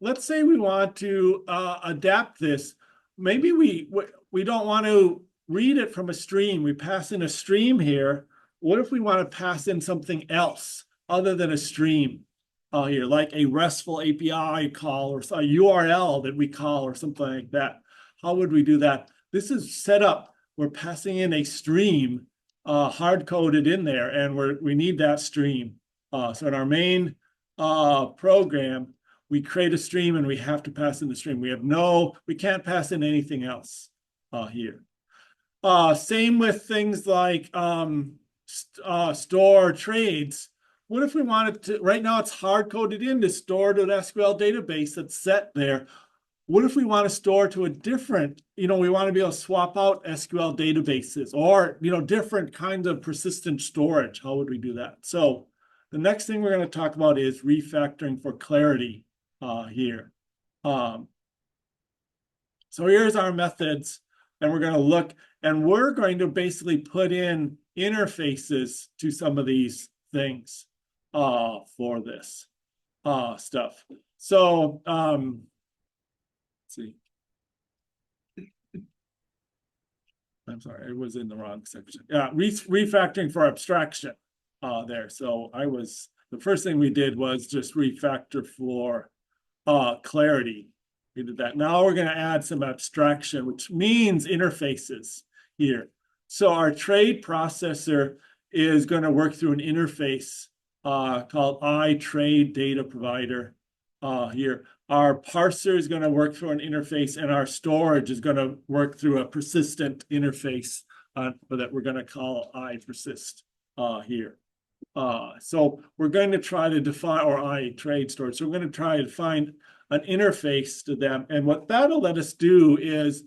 let's say we want to adapt this. Maybe we don't want to read it from a stream. We pass in a stream here. What if we want to pass in something else other than a stream here, like a RESTful API call or a URL that we call or something like that? How would we do that? This is set up. We're passing in a stream hard-coded in there, and we need that stream. So in our main program, we create a stream and we have to pass in the stream. We can't pass in anything else here. Same with things like store trades. What if we wanted to, right now it's hard coded in to store to an SQL database that's set there. What if we want to store to a different, we want to be able to swap out SQL databases or, different kinds of persistent storage. How would we do that? So the next thing we're going to talk about is refactoring for clarity here. So here's our methods, and we're going to look, and we're going to basically put in interfaces to some of these things for this stuff. So let's see. I'm sorry, I was in the wrong section. Yeah, refactoring for abstraction there. So the first thing we did was just refactor for clarity. We did that. Now we're going to add some abstraction, which means interfaces here. So our trade processor is going to work through an interface called iTrade data provider here. Our parser is going to work through an interface, and our storage is going to work through a persistent interface that we're going to call iPersist here. So we're going to try to define, or iTrade storage. So we're going to try to find an interface to them. And what that'll let us do is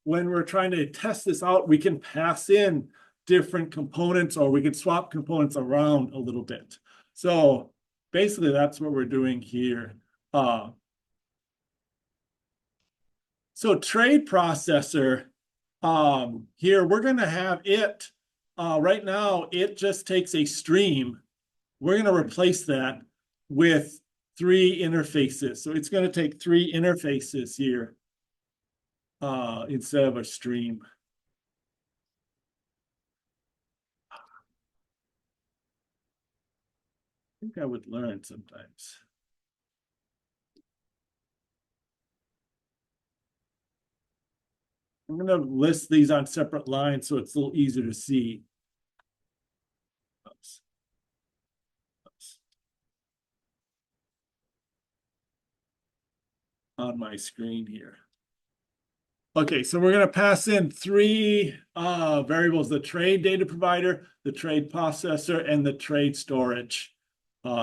when we're trying to test this out, we can pass in different components, or we can swap components around a little bit. So basically that's what we're doing here. So trade processor, here we're going to have it, right now it just takes a stream. We're going to replace that with 3 interfaces. So it's going to take 3 interfaces here instead of a stream. I think I would learn sometimes. I'm going to list these on separate lines so it's a little easier to see. Oops. Oops. On my screen here. Okay, so we're going to pass in 3 variables: the trade data provider, the trade processor, and the trade storage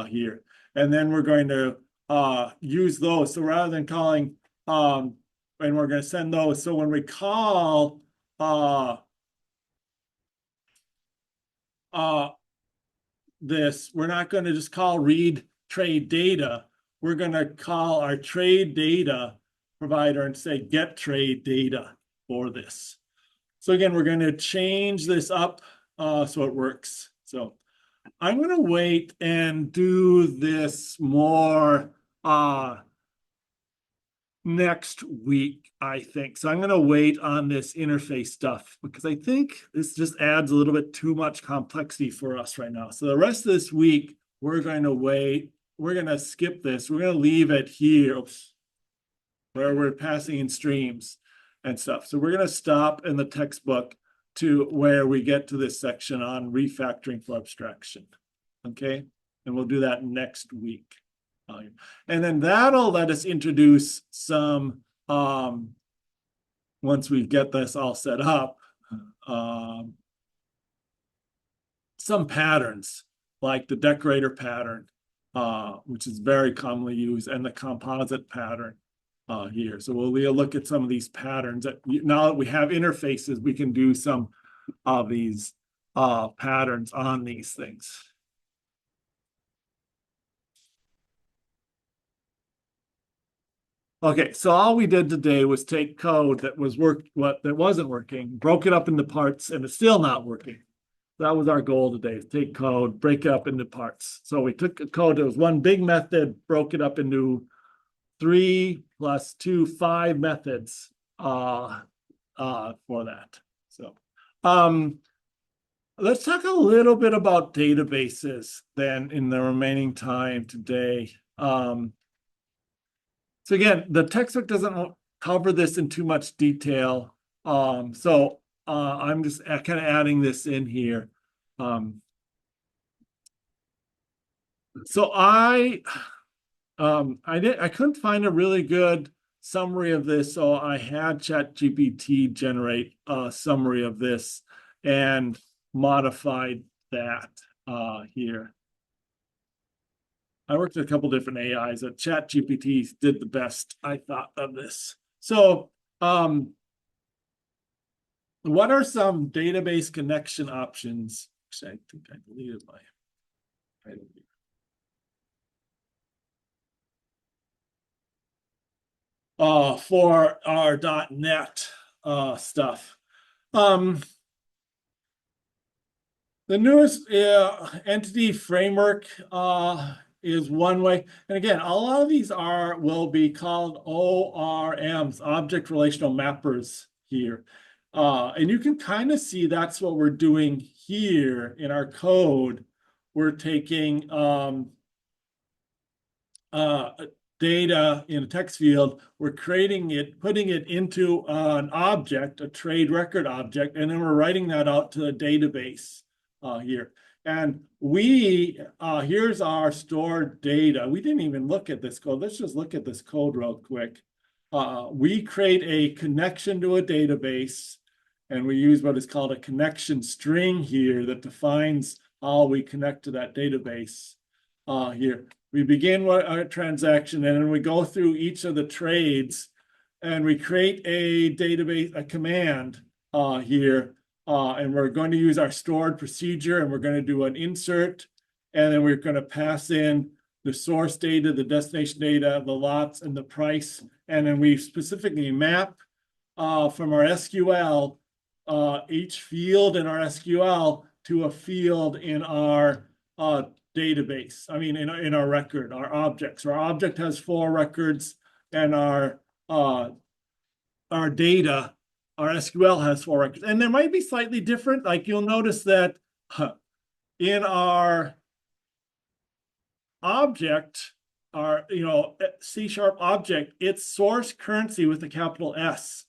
here. And then we're going to use those. So rather than calling, and we're going to send those. So when we call this, we're not going to just call read trade data. We're going to call our trade data provider and say get trade data for this. So again, we're going to change this up so it works. So I'm going to wait and do this more next week, I think. So I'm going to wait on this interface stuff because I think this just adds a little bit too much complexity for us right now. So the rest of this week, we're going to wait. We're going to skip this. We're going to leave it here. Oops, where we're passing in streams and stuff. So we're going to stop in the textbook to where we get to this section on refactoring for abstraction. Okay, and we'll do that next week. And then that'll let us introduce some, once we get this all set up, some patterns like the decorator pattern, which is very commonly used, and the composite pattern here. So we'll look at some of these patterns. Now that we have interfaces, we can do some of these patterns on these things. Okay, so all we did today was take code that wasn't working, broke it up into parts, and it's still not working. That was our goal today: is take code, break it up into parts. So we took a code that was one big method, broke it up into 3 + 2, 5 methods for that. So let's talk a little bit about databases then in the remaining time today. So again, the textbook doesn't cover this in too much detail. So I'm just kind of adding this in here. So I couldn't find a really good summary of this, so I had ChatGPT generate a summary of this and modified that here. I worked with a couple different AIs, but ChatGPT did the best, I thought, of this. So what are some database connection options? Actually, I think I deleted my title here. For our .NET stuff. The newest entity framework is one way. And again, a lot of these will be called ORMs, object relational mappers here. And you can kind of see that's what we're doing here in our code. We're taking data in a text field, we're creating it, putting it into an object, a trade record object, and then we're writing that out to the database here. And here's our stored data. We didn't even look at this code. Let's just look at this code real quick. We create a connection to a database, and we use what is called a connection string here that defines how we connect to that database here. We begin our transaction, and then we go through each of the trades, and we create a database, a command here, and we're going to use our stored procedure, and we're going to do an insert, and then we're going to pass in the source data, the destination data, the lots, and the price, and then we specifically map from our SQL each field in our SQL to a field in our database. I mean, in our record, our objects. Our object has 4 records, and our data, our SQL has 4 records. And they might be slightly different. Like you'll notice that in our object, our C# object, it's source currency with a capital S,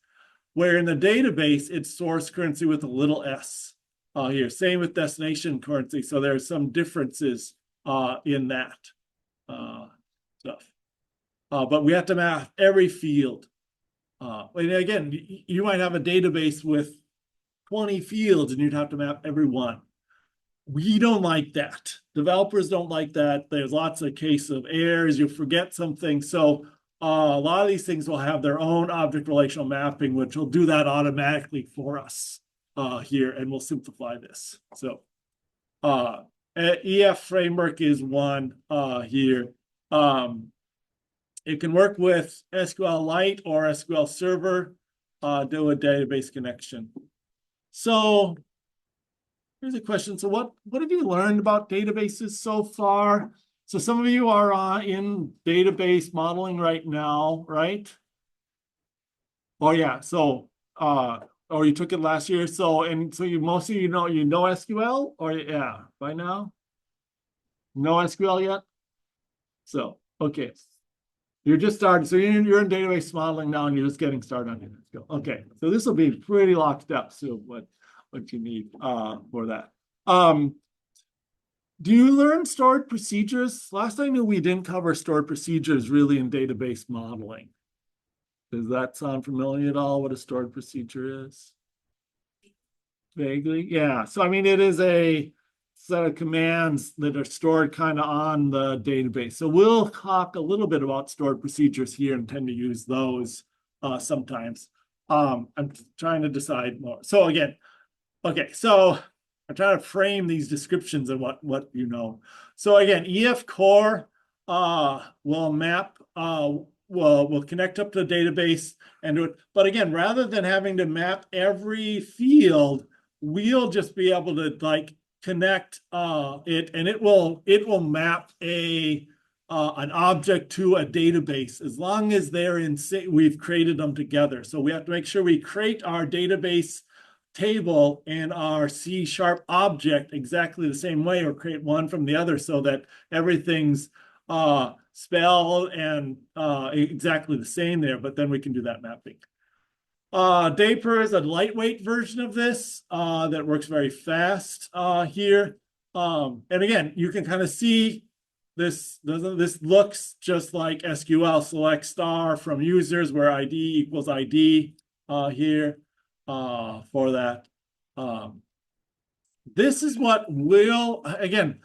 where in the database it's source currency with a little s here. Same with destination currency. So there's some differences in that stuff. But we have to map every field. And again, you might have a database with 20 fields and you'd have to map every one. We don't like that. Developers don't like that. There's lots of case of errors. You forget something. So a lot of these things will have their own object relational mapping, which will do that automatically for us here, and we'll simplify this. So EF framework is one here. It can work with SQLite or SQL Server, do a database connection. So here's a question. So what have you learned about databases so far? So some of you are in database modeling right now, right? Oh yeah, so or you took it last year. So you most of you know SQL, or yeah, by now? No SQL yet? So okay. You're just starting, so you're in database modeling now, and you're just getting started on SQL. Okay, so this will be pretty locked up. So what you need for that. Do you learn stored procedures? Last I knew, we didn't cover stored procedures really in database modeling. Does that sound familiar at all, what a stored procedure is? Vaguely, yeah. So I mean, it is a set of commands that are stored kind of on the database. So we'll talk a little bit about stored procedures here and tend to use those sometimes. I'm trying to decide more. So again, okay, so I'm trying to frame these descriptions of what you know. So again, EF core will map, will connect up to the database and do it. But again, rather than having to map every field, we'll just be able to like connect it, and it will map an object to a database as long as they're in. We've created them together. So we have to make sure we create our database table and our C# object exactly the same way, or create one from the other so that everything's spelled and exactly the same there, but then we can do that mapping. Daper is a lightweight version of this that works very fast here. And again, you can kind of see this looks just like SQL select star from users, where ID equals ID here. For that. This is what will, again,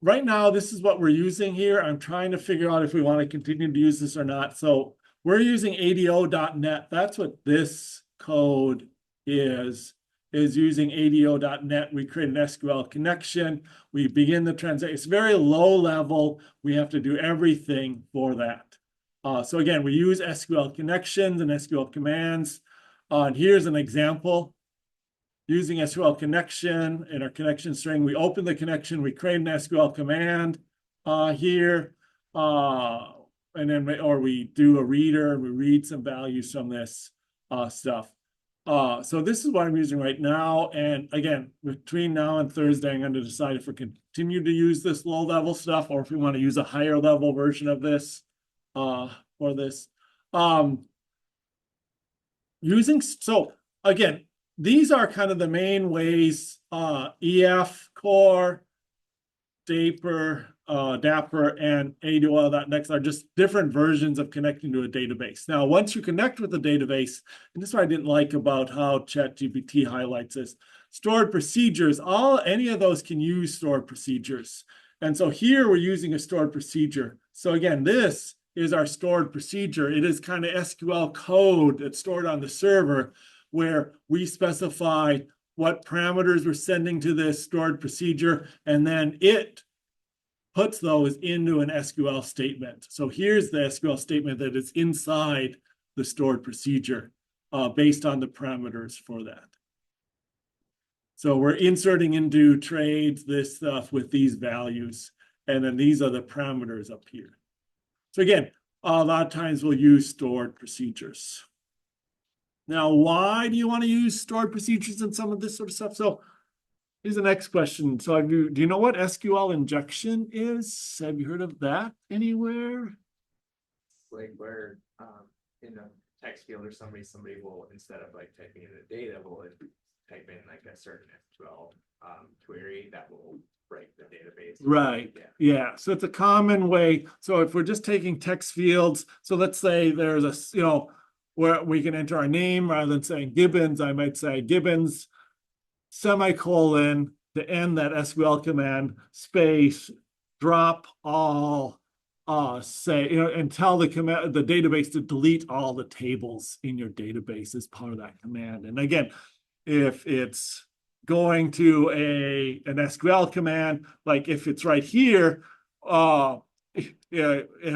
right now, this is what we're using here. I'm trying to figure out if we want to continue to use this or not. So we're using ADO.NET. That's what this code is using ADO.NET. We create an SQL connection. We begin the transaction. It's very low level. We have to do everything for that. So again, we use SQL connections and SQL commands. And here's an example using SQL connection in our connection string. We open the connection, we create an SQL command here, and then we do a reader and we read some values from this stuff. So this is what I'm using right now. And again, between now and Thursday, I'm going to decide if we continue to use this low level stuff or if we want to use a higher level version of this for this. So again, these are kind of the main ways, EF, core, Dapper, and ADO.NET are just different versions of connecting to a database. Now, once you connect with the database, and this is what I didn't like about how ChatGPT highlights this, stored procedures, any of those can use stored procedures. And so here we're using a stored procedure. So again, this is our stored procedure. It is kind of SQL code that's stored on the server where we specify what parameters we're sending to this stored procedure, and then it puts those into an SQL statement. So here's the SQL statement that is inside the stored procedure based on the parameters for that. So we're inserting into trades this stuff with these values, and then these are the parameters up here. So again, a lot of times we'll use stored procedures. Now, why do you want to use stored procedures and some of this sort of stuff? So here's the next question. So do you know what SQL injection is? Have you heard of that anywhere? Like where, in a text field or somebody will, instead of like typing in the data, will type in like a certain SQL query that will break the database. Right. Yeah. So it's a common way. So if we're just taking text fields, so let's say there's a, where we can enter our name rather than saying Gibbons, I might say Gibbons, semicolon, to end that SQL command, space, drop all, and tell the database to delete all the tables in your database as part of that command. And again, if it's going to an SQL command, like if it's right here, and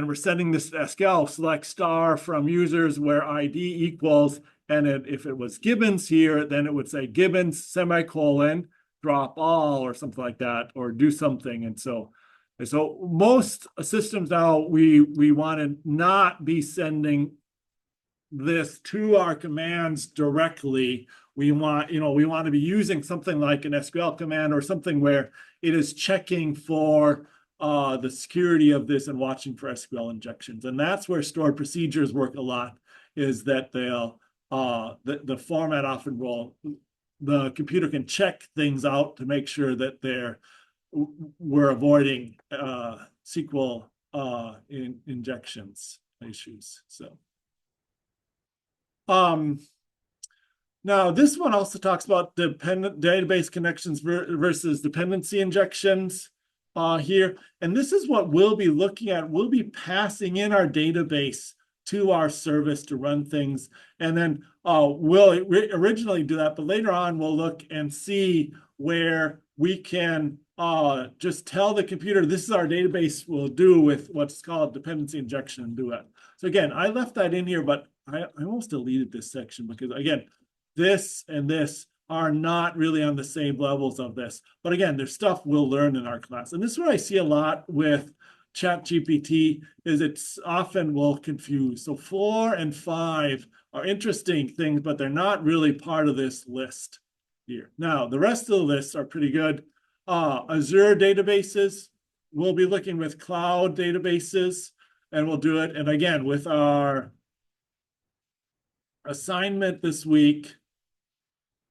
we're sending this SQL, select star from users where ID equals, and if it was Gibbons here, then it would say Gibbons, semicolon, drop all, or something like that, or do something. And so most systems now, we want to not be sending this to our commands directly. We want to be using something like an SQL command or something where it is checking for the security of this and watching for SQL injections. And that's where stored procedures work a lot, is that they'll the format often will, the computer can check things out to make sure that we're avoiding SQL injections issues. So now this one also talks about dependent database connections versus dependency injections here. And this is what we'll be looking at. We'll be passing in our database to our service to run things. And then we'll originally do that, but later on we'll look and see where we can just tell the computer, this is our database will do with what's called dependency injection and do it. So again, I left that in here, but I almost deleted this section because again, this and this are not really on the same levels of this. But again, there's stuff we'll learn in our class. And this is what I see a lot with ChatGPT, is it's often will confuse. So 4 and 5 are interesting things, but they're not really part of this list here. Now, the rest of the lists are pretty good. Azure databases, we'll be looking with cloud databases, and we'll do it. And again, with our assignment this week,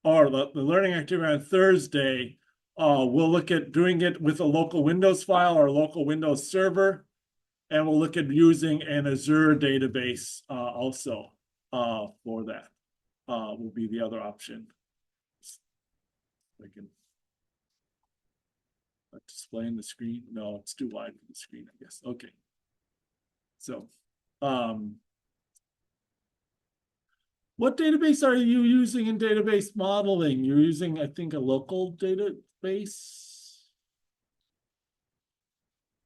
or the learning activity on Thursday, we'll look at doing it with a local Windows file or a local Windows server, and we'll look at using an Azure database also for that. Will be the other option. I can display in the screen. No, it's too wide for the screen, I guess. Okay. So, what database are you using in database modeling? You're using, I think, a local database.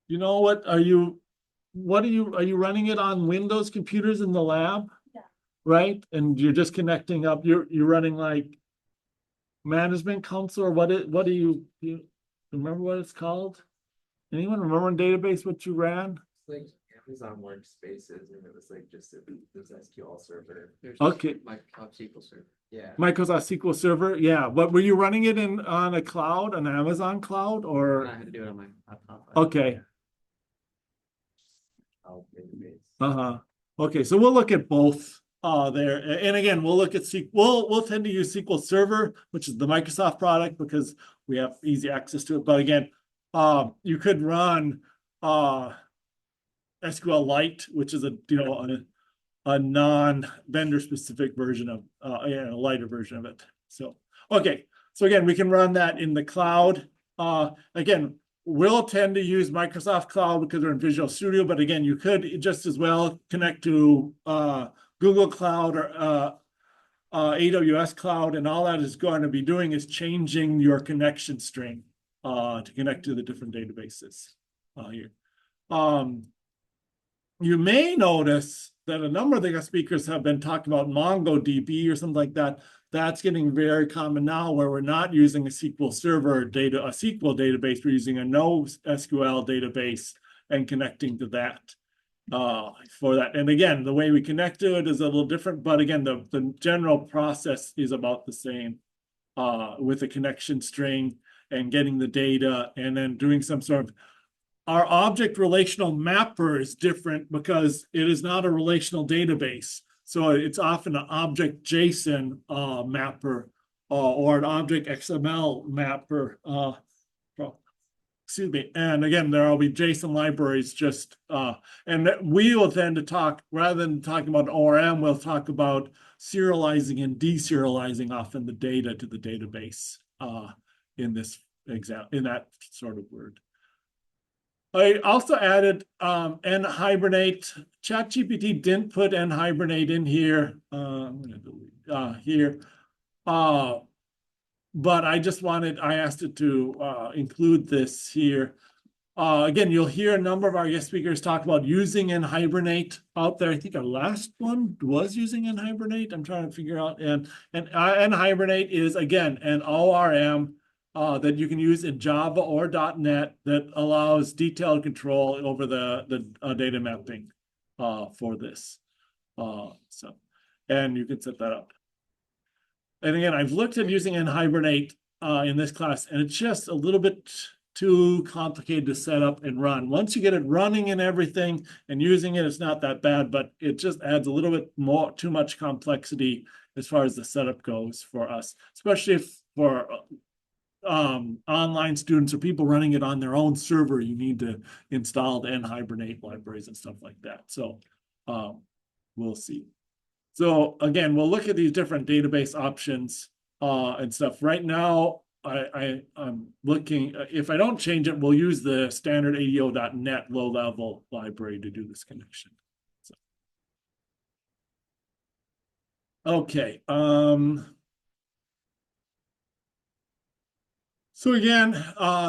You know what? Are you running it on Windows computers in the lab? Yeah. Right? And you're just connecting up, you're running like management console, or what do you remember what it's called? Anyone remember in database what you ran? Like Amazon workspaces, and it was like just this SQL server. Okay. Microsoft SQL server. Yeah. Microsoft SQL Server, yeah. What were you running it in on a cloud, an Amazon cloud, or? I had to do it on my laptop. Okay. Database. Uh-huh. Okay, so we'll look at both there. And again, we'll look at we'll tend to use SQL Server, which is the Microsoft product, because we have easy access to it. But again, you could run SQLite, which is a non-vendor specific version of a lighter version of it. So okay, so again, we can run that in the cloud. Again, we'll tend to use Microsoft Cloud because we're in Visual Studio, but again, you could just as well connect to Google Cloud or AWS Cloud, and all that is going to be doing is changing your connection string to connect to the different databases here. You may notice that a number of the guest speakers have been talking about MongoDB or something like that. That's getting very common now, where we're not using a SQL Server data, a SQL database. We're using a NoSQL database and connecting to that for that. And again, the way we connect to it is a little different, but again, the general process is about the same with a connection string and getting the data and then doing some sort of. Our object relational mapper is different because it is not a relational database. So it's often an object JSON mapper or an object XML mapper. Excuse me. And again, there will be JSON libraries just, and we will tend to talk, rather than talking about ORM, we'll talk about serializing and deserializing often the data to the database in this example, in that sort of word. I also added nhibernate. ChatGPT didn't put nhibernate in here. I'm going to delete here. But I asked it to include this here. Again, you'll hear a number of our guest speakers talk about using nhibernate out there. I think our last one was using nhibernate. I'm trying to figure out. And nhibernate is, again, an ORM that you can use in Java or .NET that allows detailed control over the data mapping for this. And you can set that up. And again, I've looked at using nhibernate in this class, and it's just a little bit too complicated to set up and run. Once you get it running and everything and using it, it's not that bad, but it just adds a little bit too much complexity as far as the setup goes for us, especially if for online students or people running it on their own server. You need to install the nhibernate libraries and stuff like that. So we'll see. So again, we'll look at these different database options and stuff. Right now, I'm looking, if I don't change it, we'll use the standard ADO.NET low-level library to do this connection. So. Okay. So again,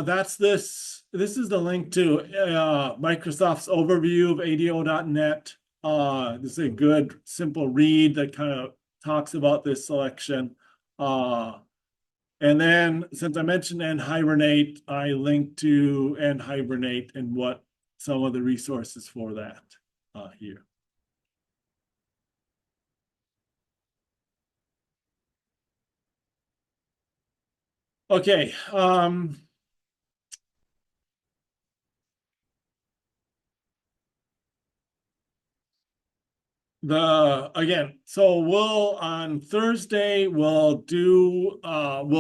that's this. This is the link to Microsoft's overview of ADO.NET. This is a good, simple read that kind of talks about this selection. And then, since I mentioned nhibernate, I linked to nhibernate and what some of the resources for that here. Okay. Again, so we'll on Thursday we'll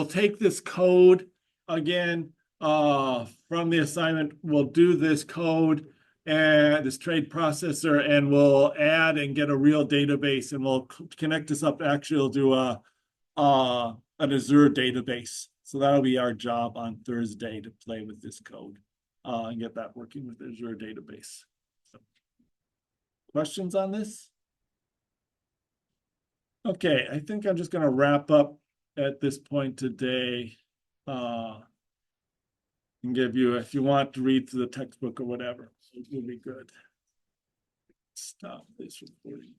take this code again from the assignment. We'll do this code and this trade processor, and we'll add and get a real database, and we'll connect this up. Actually, we'll do an Azure database. So that'll be our job on Thursday, to play with this code and get that working with Azure database. So, questions on this? Okay, I think I'm just going to wrap up at this point today and give you, if you want to read through the textbook or whatever, it will be good. Stop this recording.